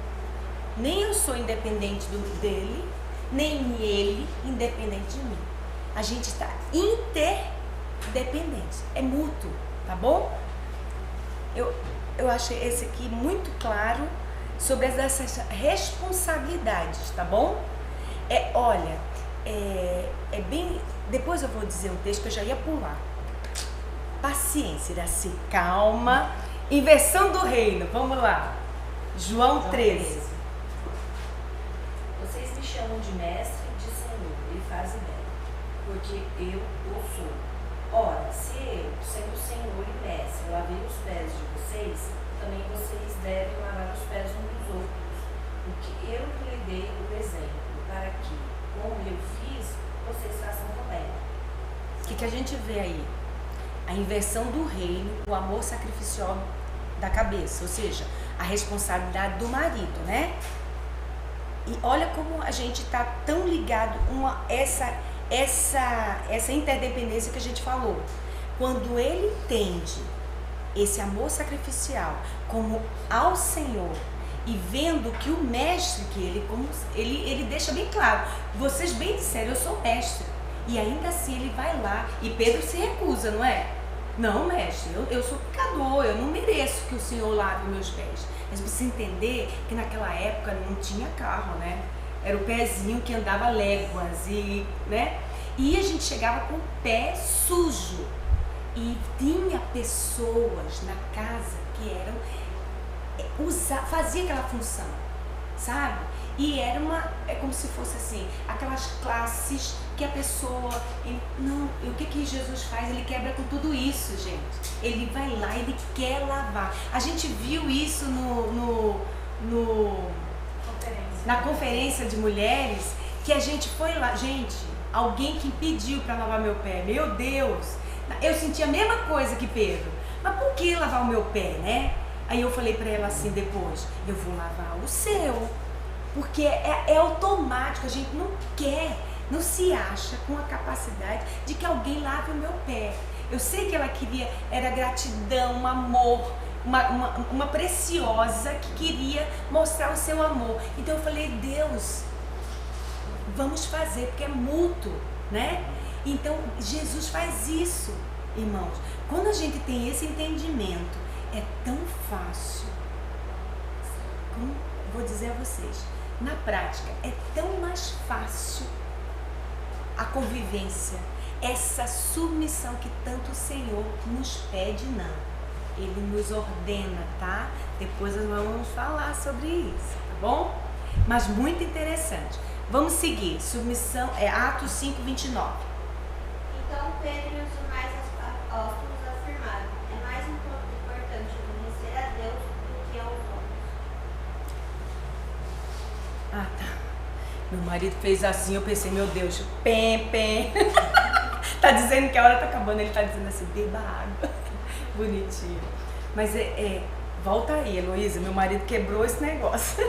Nem eu sou independente dele, nem ele independente de mim. A gente está interdependente, é mútuo, tá bom? Eu achei esse aqui muito claro sobre essas responsabilidades, tá bom? É bem... Depois eu vou dizer um texto que eu já ia pular. Paciência, Iraci, calma. Inversão do reino, vamos lá. João 13. Vocês me chamam de mestre e de senhor, e faze bem, porque eu o sou. Ora, se eu, sendo senhor e mestre, lavei os pés de vocês, também vocês devem lavar os pés uns dos outros. Porque eu lhe dei o exemplo, para que, como eu fiz, vocês façam também. O que a gente vê aí? A inversão do reino, o amor sacrificial da cabeça, ou seja, a responsabilidade do marido, né? E olha como a gente está tão ligado a essa interdependência que a gente falou. Quando ele entende esse amor sacrificial como ao Senhor e vendo que o mestre que ele deixa bem claro, vocês bem disseram, eu sou mestre, e ainda assim ele vai lá e Pedro se recusa, não é? Não, mestre, eu sou pecador, eu não mereço que o Senhor lave meus pés. Mas precisa entender que naquela época não tinha carro, né? Era o pezinho que andava léguas, né? E a gente chegava com o pé sujo. E tinha pessoas na casa que fazia aquela função, sabe? E era como se fosse assim, aquelas classes que a pessoa, o que Jesus faz? Ele quebra com tudo isso, gente. Ele vai lá, ele quer lavar. A gente viu isso na conferência de mulheres, que a gente foi lá, gente, alguém que pediu para lavar meu pé, meu Deus, eu senti a mesma coisa que Pedro, mas por que lavar o meu pé, né? Aí eu falei para ela assim depois, eu vou lavar o seu, porque é automático, a gente não se acha com a capacidade de que alguém lave o meu pé. Eu sei que ela queria, era gratidão, um amor, uma preciosa que queria mostrar o seu amor. Então eu falei, Deus, vamos fazer, porque é mútuo, né? Então Jesus faz isso, irmãos. Quando a gente tem esse entendimento, é tão fácil. Como vou dizer a vocês, na prática, é tão mais fácil a convivência, essa submissão que tanto o Senhor nos pede, não. Ele nos ordena, tá? Depois nós vamos falar sobre isso, tá bom? Mas muito interessante. Vamos seguir. Submissão, Atos 5:29. Então Pedro e os demais apóstolos afirmaram: é mais importante obedecer a Deus do que aos homens. Ah, tá. Meu marido fez assim, eu pensei, meu Deus, pem. Tá dizendo que a hora tá acabando, ele tá dizendo assim, beba água. Bonitinho. Mas volta aí, Heloísa, meu marido quebrou esse negócio.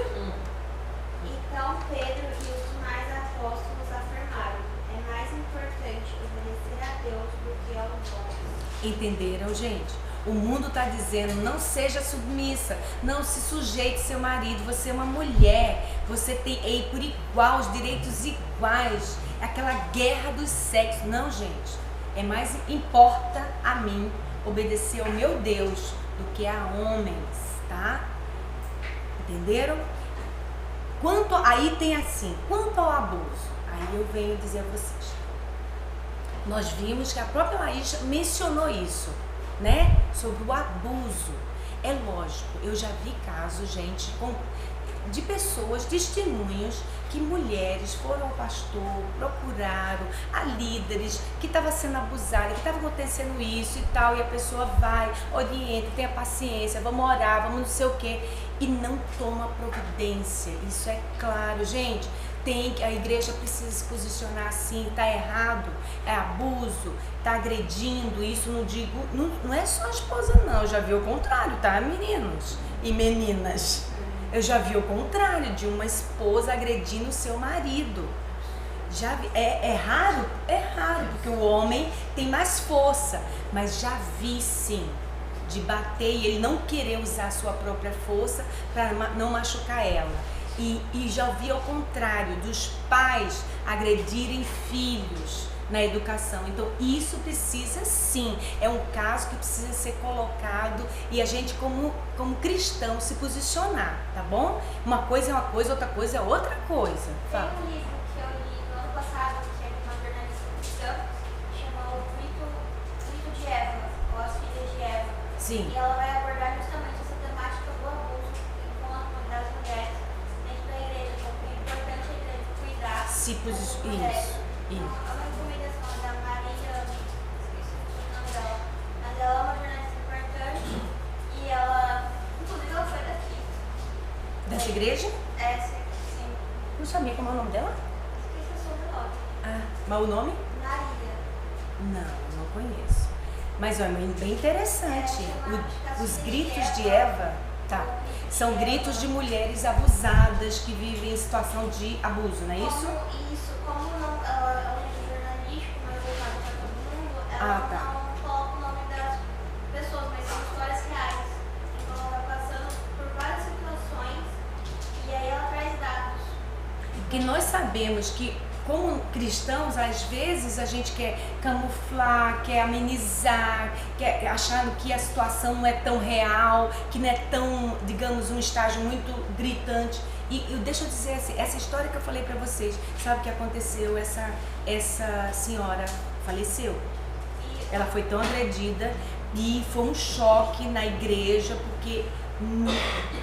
Então Pedro e os demais apóstolos afirmaram: é mais importante obedecer a Deus do que aos homens. Entenderam, gente? O mundo está dizendo, não seja submissa, não se sujeite ao seu marido, você é uma mulher, você tem por igual, os direitos iguais, aquela guerra dos sexos. Não, gente, importa a mim obedecer ao meu Deus do que a homens, tá? Entenderam? Aí tem assim, quanto ao abuso, aí eu venho dizer a vocês, nós vimos que a própria Laís mencionou isso, né? Sobre o abuso. É lógico, eu já vi casos, gente, de pessoas, testemunhos, que mulheres foram ao pastor, procuraram a líderes que estava sendo abusada, que estava acontecendo isso e tal, e a pessoa vai, orienta, tenha paciência, vamos orar, vamos não sei o quê, e não toma providência. Isso é claro, gente. A igreja precisa se posicionar assim, tá errado, é abuso, tá agredindo, isso não é só a esposa não, eu já vi o contrário, tá, meninos e meninas? Eu já vi o contrário, de uma esposa agredindo o seu marido. Já vi, é raro, porque o homem tem mais força, mas já vi sim, de bater e ele não querer usar a sua própria força para não machucar ela. E já vi ao contrário, dos pais agredirem filhos na educação. Então isso precisa sim, é um caso que precisa ser colocado e a gente como cristão se posicionar, tá bom? Uma coisa é uma coisa, outra coisa é outra coisa. Tem um livro que eu li no ano passado, que é de uma jornalista cristã, chamado O Rito de Eva, ou As Filhas de Eva. Sim. E ela vai abordar justamente essa temática do abuso das mulheres dentro da igreja, como é importante a igreja cuidar discípulos, isso. A mãe recomendação da Maria, esqueci o nome dela, mas ela é uma jornalista importante e ela, inclusive ela foi daqui. Dessa igreja? Sim. Não sabia como é o nome dela? Esqueci o sobrenome. Ah, mas o nome? Maria. Não conheço. Mas olha, bem interessante. Os gritos de Eva, tá? São gritos de mulheres abusadas que vivem em situação de abuso, não é isso? Como não, ela é jornalístico, mas voltada para todo mundo, ela não coloca o nome das pessoas, mas são histórias reais. Então ela vai passando por várias situações e aí ela traz dados. Porque nós sabemos que, como cristãos, às vezes a gente quer camuflar, quer amenizar, quer achando que a situação não é tão real, que não é tão, digamos, um estágio muito gritante. E deixa eu dizer assim, essa história que eu falei pra vocês, sabe o que aconteceu? Essa senhora faleceu. Ela foi tão agredida e foi um choque na igreja, porque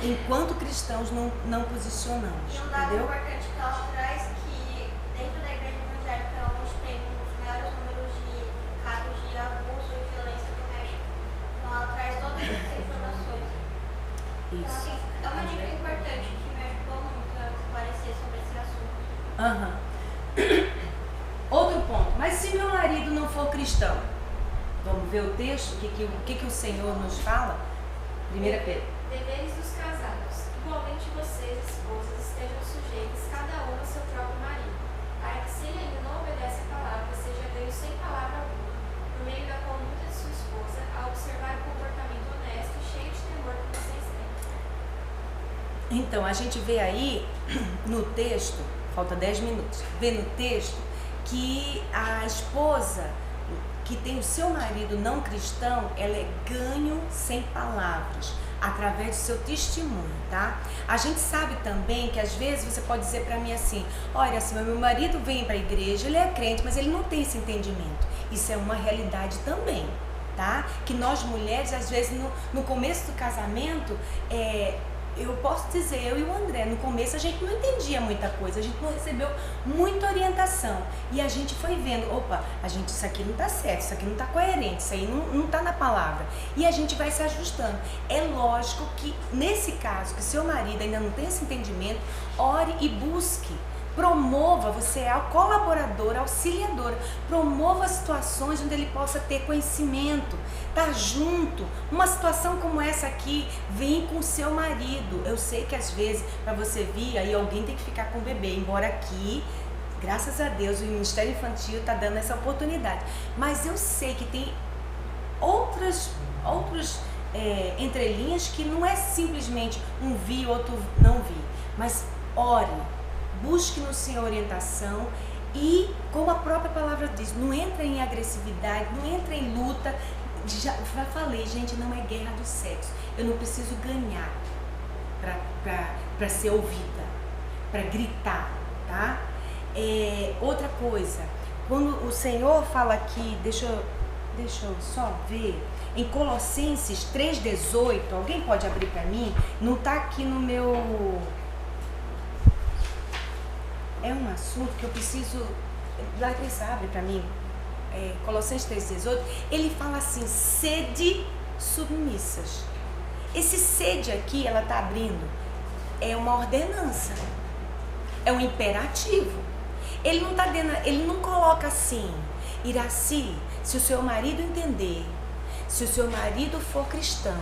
enquanto cristãos não posicionamos, E um dado entendeu? importante que ela traz que dentro da igreja evangélica é onde tem os maiores números de casos de abuso e violência doméstica. Então ela traz todas essas informações. Então Isso. assim, é uma dica importante que me ajudou muito a esclarecer sobre esse assunto. Aham. Outro ponto, mas se meu marido não for cristão, vamos ver o texto, o que o Senhor nos fala? 1 Pedro. Deveres dos casados. Igualmente vocês, esposas, estejam sujeitos cada um ao seu próprio marido, para que se ele ainda não obedece a palavra, seja ganho sem palavra alguma, por meio da conduta de sua esposa, a observar o comportamento honesto e cheio de temor que vocês têm. Então, a gente vê aí no texto, falta 10 minutos, vê no texto que a esposa que tem o seu marido não cristão, ela é ganho sem palavras, através do seu testemunho, tá? A gente sabe também que às vezes você pode dizer pra mim assim, olha, assim, meu marido vem pra igreja, ele é crente, mas ele não tem esse entendimento. Isso é uma realidade também, tá? Que nós mulheres, às vezes, no começo do casamento, eu posso dizer, eu e o André, no começo a gente não entendia muita coisa, a gente não recebeu muita orientação. E a gente foi vendo, opa, isso aqui não tá certo, isso aqui não tá coerente, isso aí não tá na palavra. E a gente vai se ajustando. É lógico que, nesse caso, que seu marido ainda não tem esse entendimento, ore e busque. Promova, você é a colaboradora, auxiliadora, promova situações onde ele possa ter conhecimento, tá junto. Uma situação como essa aqui, vem com o seu marido. Eu sei que às vezes, para você vir, aí alguém tem que ficar com o bebê, embora aqui, graças a Deus, o Ministério Infantil tá dando essa oportunidade. Mas eu sei que tem outros entrelinhas que não é simplesmente um vi, outro não vi, mas ore. Busque no Senhor orientação e, como a própria palavra diz, não entra em agressividade, não entra em luta. Já falei, gente, não é guerra do sexo. Eu não preciso ganhar para ser ouvida, para gritar, tá? Outra coisa, quando o Senhor fala aqui, deixa eu só ver, em Colossenses 3,18, alguém pode abrir para mim? Não tá aqui no meu... É um assunto que eu preciso... Larissa, abre para mim. Colossenses 3,18. Ele fala assim, sede submissas. Esse sede aqui, ela está abrindo, é uma ordenança. É um imperativo. Ele não tá dando, ele não coloca assim, Iraci, se o seu marido entender, se o seu marido for cristão,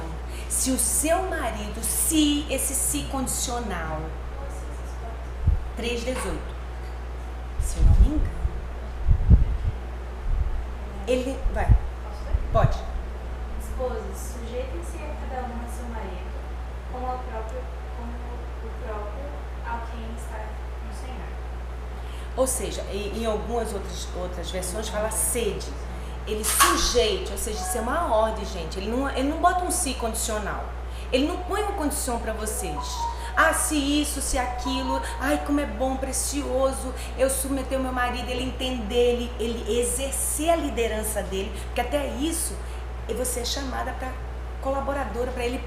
se o seu marido, se, esse se condicional, 3,18. Se eu não me engano. Ele vai. Pode. Esposas, sujeitem-se a cada um a seu marido, como o próprio ao quem está no Senhor. Ou seja, em algumas outras versões fala sede. Ele sujeite, ou seja, isso é uma ordem, gente. Ele não bota um si condicional. Ele não põe uma condição para vocês. Ah, se isso, se aquilo, ai, como é bom, precioso eu submeter o meu marido, ele entender, ele exercer a liderança dele, porque até isso você é chamada para colaboradora, para ele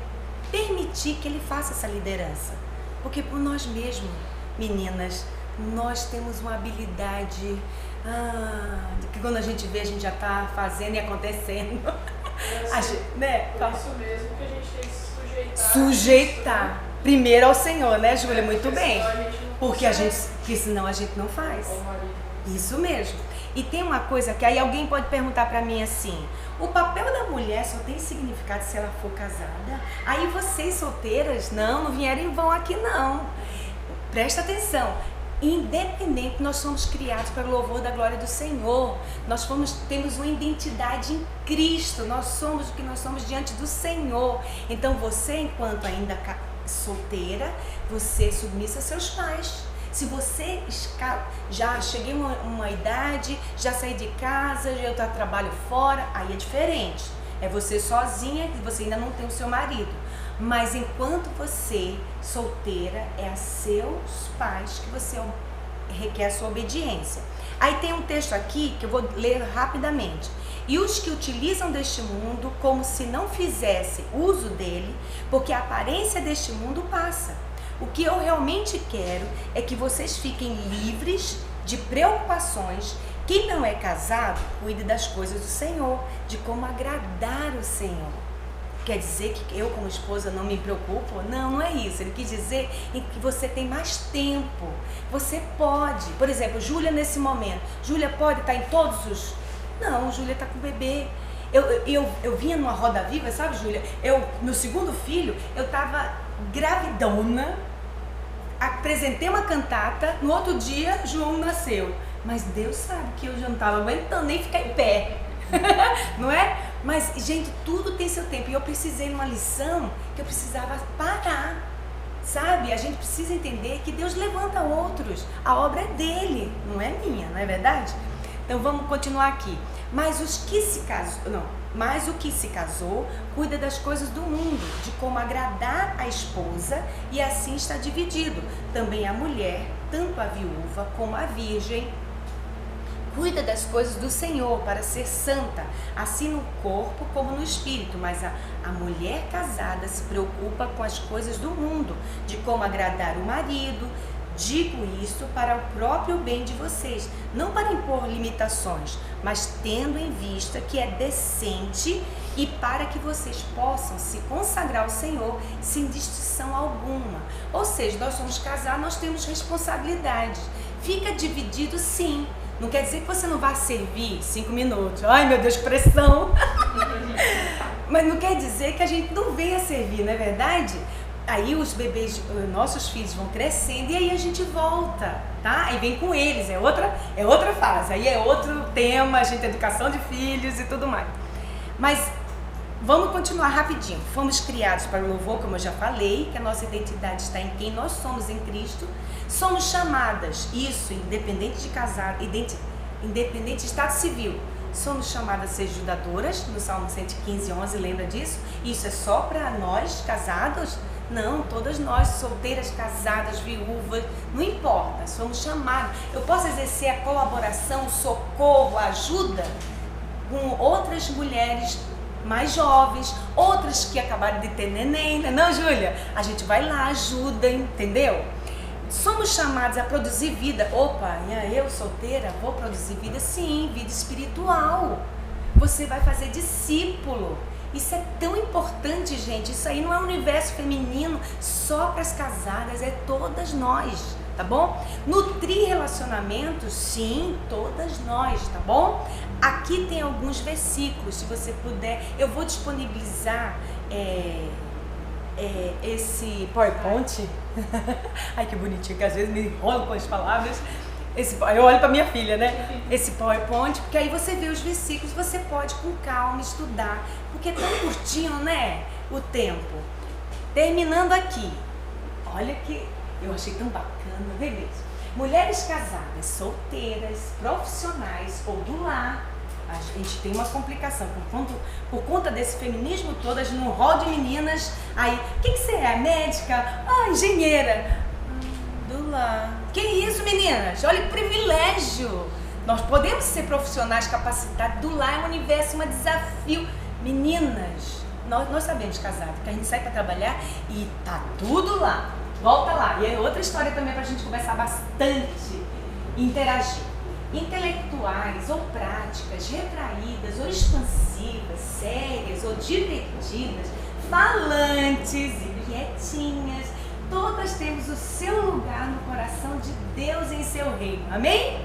permitir que ele faça essa liderança. Porque por nós mesmos, meninas, nós temos uma habilidade que quando a gente vê, a gente já está fazendo e acontecendo. Né? Por isso mesmo que a gente tem que se sujeitar primeiro ao Senhor, né, Júlia? Muito bem. Porque senão a gente não faz. Isso mesmo. E tem uma coisa que aí alguém pode perguntar pra mim assim: o papel da mulher só tem significado se ela for casada? Aí vocês solteiras, não vieram em vão aqui não. Presta atenção. Independente, nós somos criados para o louvor da glória do Senhor. Temos uma identidade em Cristo. Nós somos o que nós somos diante do Senhor. Então você, enquanto ainda solteira, você é submissa a seus pais. Se você já cheguei a uma idade, já saí de casa, já trabalho fora, aí é diferente. É você sozinha, que você ainda não tem o seu marido. Mas enquanto você, solteira, é a seus pais que você requer a sua obediência. Aí tem um texto aqui que eu vou ler rapidamente. E os que utilizam deste mundo como se não fizesse uso dele, porque a aparência deste mundo passa. O que eu realmente quero é que vocês fiquem livres de preocupações. Quem não é casado, cuide das coisas do Senhor, de como agradar o Senhor. Quer dizer que eu como esposa não me preocupo? Não, não é isso. Ele quis dizer que você tem mais tempo. Você pode. Por exemplo, Júlia nesse momento. Júlia pode estar em todos os... Não, Júlia está com o bebê. Eu vinha numa roda viva, sabe, Júlia? No segundo filho, eu estava gravidona, apresentei uma cantata, no outro dia, João nasceu. Mas Deus sabe que eu já não estava aguentando nem ficar em pé. Não é? Mas, gente, tudo tem seu tempo. E eu precisei numa lição que eu precisava parar. Sabe? A gente precisa entender que Deus levanta outros. A obra é dele, não é minha, não é verdade? Então vamos continuar aqui. Mas o que se casou cuida das coisas do mundo, de como agradar a esposa, e assim está dividido. Também a mulher, tanto a viúva como a virgem, cuida das coisas do Senhor para ser santa, assim no corpo como no espírito. Mas a mulher casada se preocupa com as coisas do mundo, de como agradar o marido. Digo isto para o próprio bem de vocês, não para impor limitações, mas tendo em vista que é decente e para que vocês possam se consagrar ao Senhor sem distinção alguma. Ou seja, nós somos casados, nós temos responsabilidades. Fica dividido, sim. Não quer dizer que você não vá servir 5 minutos. Ai, meu Deus, que pressão! Mas não quer dizer que a gente não venha servir, não é verdade? Aí os bebês, nossos filhos vão crescendo e aí a gente volta, tá? Aí vem com eles, é outra fase, aí é outro tema, a gente educação de filhos e tudo mais. Mas vamos continuar rapidinho. Fomos criados para o louvor, como eu já falei, que a nossa identidade está em quem nós somos em Cristo. Somos chamadas, isso, independente de casar, independente de estado civil, somos chamadas a ser ajudadoras, no Salmo 115:11, lembra disso? Isso é só para nós casados? Não, todas nós, solteiras, casadas, viúvas, não importa, somos chamados. Eu posso exercer a colaboração, o socorro, a ajuda com outras mulheres mais jovens, outras que acabaram de ter neném, não, Júlia? A gente vai lá, ajuda, entendeu? Somos chamados a produzir vida. Opa, eu solteira vou produzir vida? Sim, vida espiritual. Você vai fazer discípulo. Isso é tão importante, gente. Isso aí não é um universo feminino só para as casadas, é todas nós, tá bom? Nutrir relacionamentos, sim, todas nós, tá bom? Aqui tem alguns versículos, se você puder, eu vou disponibilizar esse PowerPoint. Ai, que bonitinho, que às vezes me enrolo com as palavras. Eu olho para minha filha, né? Esse PowerPoint, porque aí você vê os versículos, você pode com calma estudar, porque é tão curtinho, né? O tempo. Terminando aqui, olha que eu achei tão bacana, beleza. Mulheres casadas, solteiras, profissionais ou do lar, a gente tem uma complicação por conta desse feminismo todo, a gente não roda de meninas. Aí, o que você é? Médica? Ah, engenheira. Do lar. Que isso, meninas? Olha que privilégio. Nós podemos ser profissionais capacitados. Do lar é um universo, um desafio. Meninas, nós sabemos casar, porque a gente sai para trabalhar e tá tudo lá. Volta lá. E é outra história também pra gente conversar bastante, interagir. Intelectuais ou práticas, retraídas ou expansivas, sérias ou divertidas, falantes e quietinhas, todas temos o seu lugar no coração de Deus em seu reino. Amém?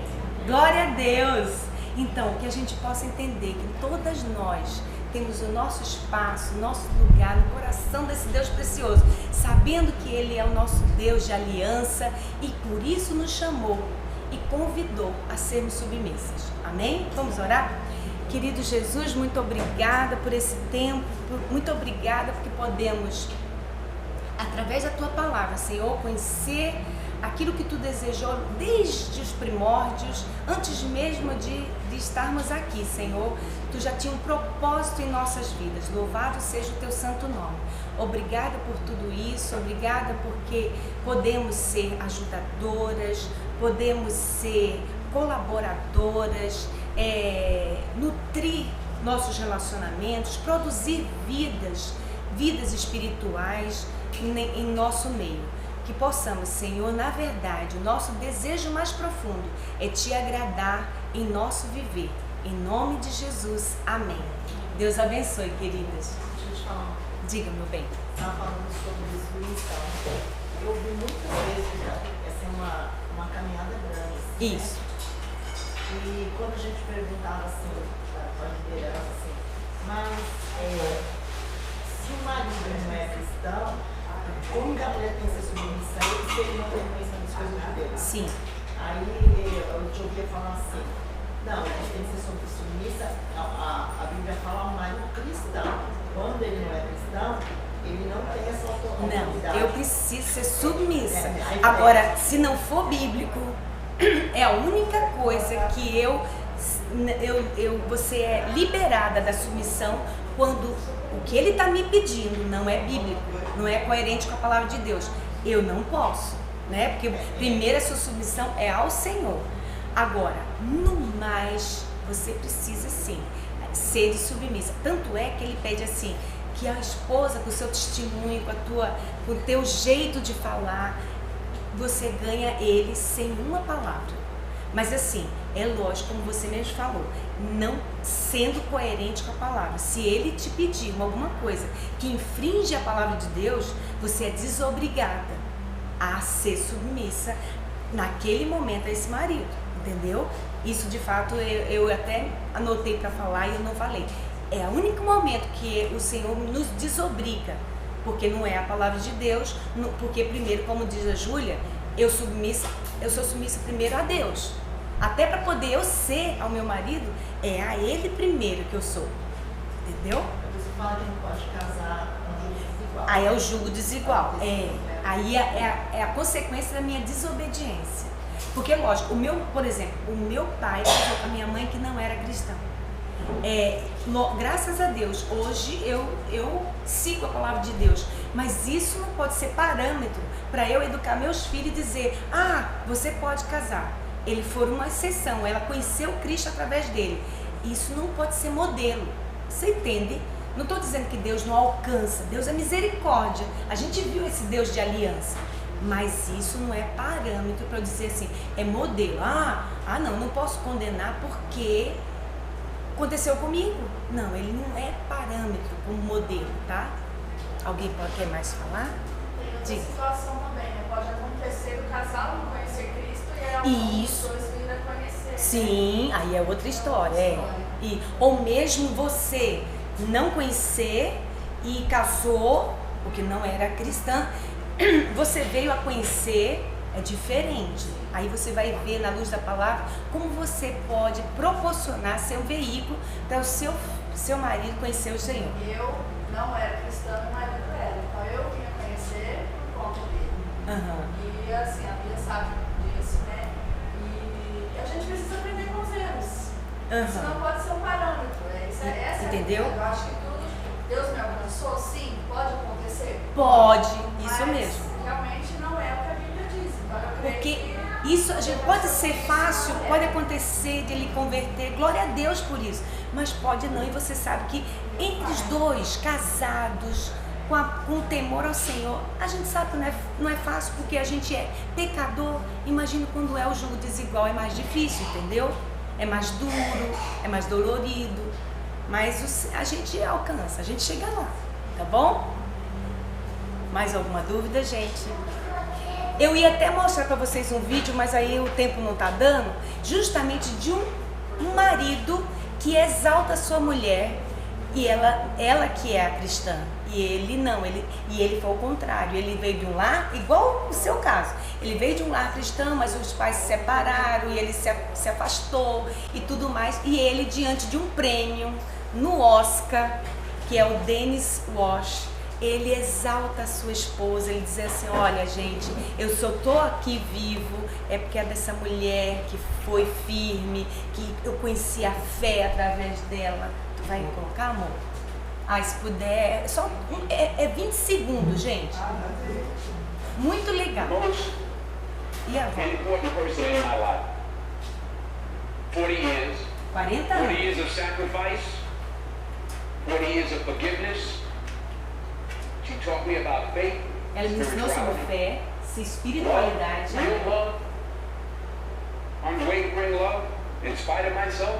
Glória a Deus! Então, que a gente possa entender que todas nós temos o nosso espaço, o nosso lugar no coração desse Deus precioso, sabendo que Ele é o nosso Deus de aliança e por isso nos chamou e convidou a sermos submissas. Amém? Vamos orar? Querido Jesus, muito obrigada por esse tempo, muito obrigada porque podemos, através da Tua palavra, Senhor, conhecer aquilo que Tu desejou desde os primórdios, antes mesmo de estarmos aqui, Senhor. Tu já tinha um propósito em nossas vidas. Louvado seja o Teu santo nome. Obrigada por tudo isso, obrigada porque podemos ser ajudadoras, podemos ser colaboradoras, nutrir nossos relacionamentos, produzir vidas espirituais em nosso meio. Que possamos, Senhor, na verdade, o nosso desejo mais profundo é Te agradar em nosso viver. Em nome de Jesus, amém. Deus abençoe, queridas. Deixa eu te falar. Diga, meu bem. Estava falando sobre submissão. Eu ouvi muitas vezes já, essa é uma caminhada grande. Isso. Né? E quando a gente perguntava assim, para a liderança, assim, mas se o marido não é cristão, como que a mulher tem que ser submissa a ele se ele não tem conhecimento das coisas de Deus? Sim. Aí eu te ouvia falar assim, não, a gente tem que ser submissa, a Bíblia fala ao marido cristão. Quando ele não é cristão, ele não tem essa autoridade. Não, eu preciso ser submissa. Agora, se não for bíblico, é a única coisa que você é liberada da submissão quando o que ele está me pedindo não é bíblico, não é coerente com a palavra de Deus. Eu não posso, né? Porque primeiro a sua submissão é ao Senhor. Agora, no mais, você precisa sim ser submissa. Tanto é que ele pede assim, que a esposa, com o seu testemunho, com o teu jeito de falar, você ganha ele sem uma palavra. Mas assim, é lógico, como você mesmo falou, não sendo coerente com a palavra. Se ele te pedir alguma coisa que infringe a palavra de Deus, você é desobrigada a ser submissa naquele momento a esse marido, entendeu? Isso de fato eu até anotei para falar e eu não falei. É o único momento que o Senhor nos desobriga, porque não é a palavra de Deus, porque primeiro, como diz a Júlia, eu sou submissa primeiro a Deus. Até para poder eu ser ao meu marido, é a ele primeiro que eu sou. Entendeu? Você fala que não pode casar com jugo desigual. Aí é o jugo desigual. Aí é a consequência da minha desobediência. Porque, lógico, por exemplo, o meu pai casou com a minha mãe que não era cristã. Graças a Deus, hoje eu sigo a palavra de Deus. Mas isso não pode ser parâmetro para eu educar meus filhos e dizer, você pode casar. Ele foi uma exceção, ela conheceu Cristo através dele. Isso não pode ser modelo. Você entende? Não estou dizendo que Deus não alcança. Deus é misericórdia. A gente viu esse Deus de aliança. Mas isso não é parâmetro para eu dizer assim, é modelo. Não posso condenar porque aconteceu comigo. Não, ele não é parâmetro como modelo, tá? Alguém quer mais falar? Tem outra situação também, né? Pode acontecer do casal não conhecer Cristo e as pessoas virem a conhecer. Sim, aí é outra história. Ou mesmo você não conhecer e casou, porque não era cristã, você veio a conhecer, é diferente. Aí você vai ver na luz da palavra como você pode proporcionar ser um veículo para o seu marido conhecer o Senhor. Eu não era cristã, meu marido era, então eu vinha conhecer por conta dele. E assim, a Bia sabe disso, né? E a gente precisa aprender com os erros. Isso não pode ser um parâmetro. Entendeu? Eu acho que tudo, Deus me alcançou, sim, pode acontecer? Pode, isso mas mesmo. Realmente não é o que a Bíblia diz. Então eu creio Porque que isso pode ser fácil, pode acontecer de ele converter, glória a Deus por isso, mas pode não, e você sabe que entre os dois casados, com temor ao Senhor. A gente sabe que não é fácil porque a gente é pecador. Imagina quando é o jogo desigual, é mais difícil, entendeu? É mais duro, é mais dolorido. Mas a gente alcança, a gente chega lá, tá bom? Mais alguma dúvida, gente? Eu ia até mostrar para vocês um vídeo, mas aí o tempo não tá dando, justamente de um marido que exalta a sua mulher e ela que é a cristã. E ele não, ele foi o contrário, ele veio de um lar, igual o seu caso, ele veio de um lar cristão, mas os pais se separaram e ele se afastou e tudo mais, e ele diante de um prêmio no Oscar, que é o Dennis Wash, ele exalta a sua esposa, ele diz assim, olha gente, eu só tô aqui vivo, é porque é dessa mulher que foi firme, que eu conheci a fé através dela. Tu vai colocar, amor? Se puder, é 20 segundos, gente. Muito legal. E a avó? 40 anos. 40 years of sacrifice, 40 years of forgiveness. She taught me about faith, Ela me ensinou sobre fé, espiritualidade. real love, unwavering love, in spite of myself.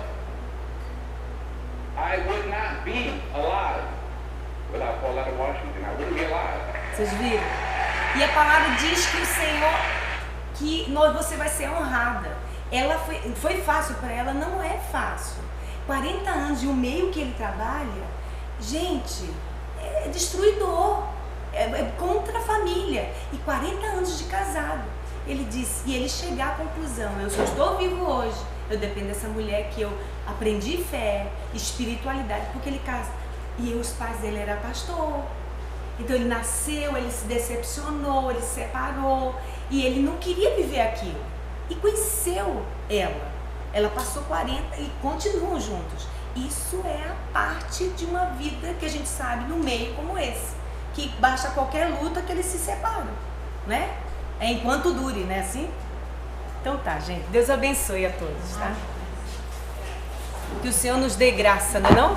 I would not be alive without Pauletta Washington. I wouldn't be alive. Vocês viram? E a palavra diz que o Senhor, que você vai ser honrada. Ela foi fácil para ela? Não é fácil. 40 anos e o meio que ele trabalha, gente, é destruidor. É contra a família. E 40 anos de casado. Ele disse, e ele chegar à conclusão, eu só estou vivo hoje, eu dependo dessa mulher que eu aprendi fé, espiritualidade, porque ele casa. E os pais dele eram pastor. Então ele nasceu, ele se decepcionou, ele se separou, e ele não queria viver aquilo. E conheceu ela. Ela passou 40 e continuam juntos. Isso é a parte de uma vida que a gente sabe no meio como esse. Que basta qualquer luta que eles se separam, né? É enquanto dure, né? Assim? Então tá, gente. Deus abençoe a todos, tá? Que o Senhor nos dê graça, não é não?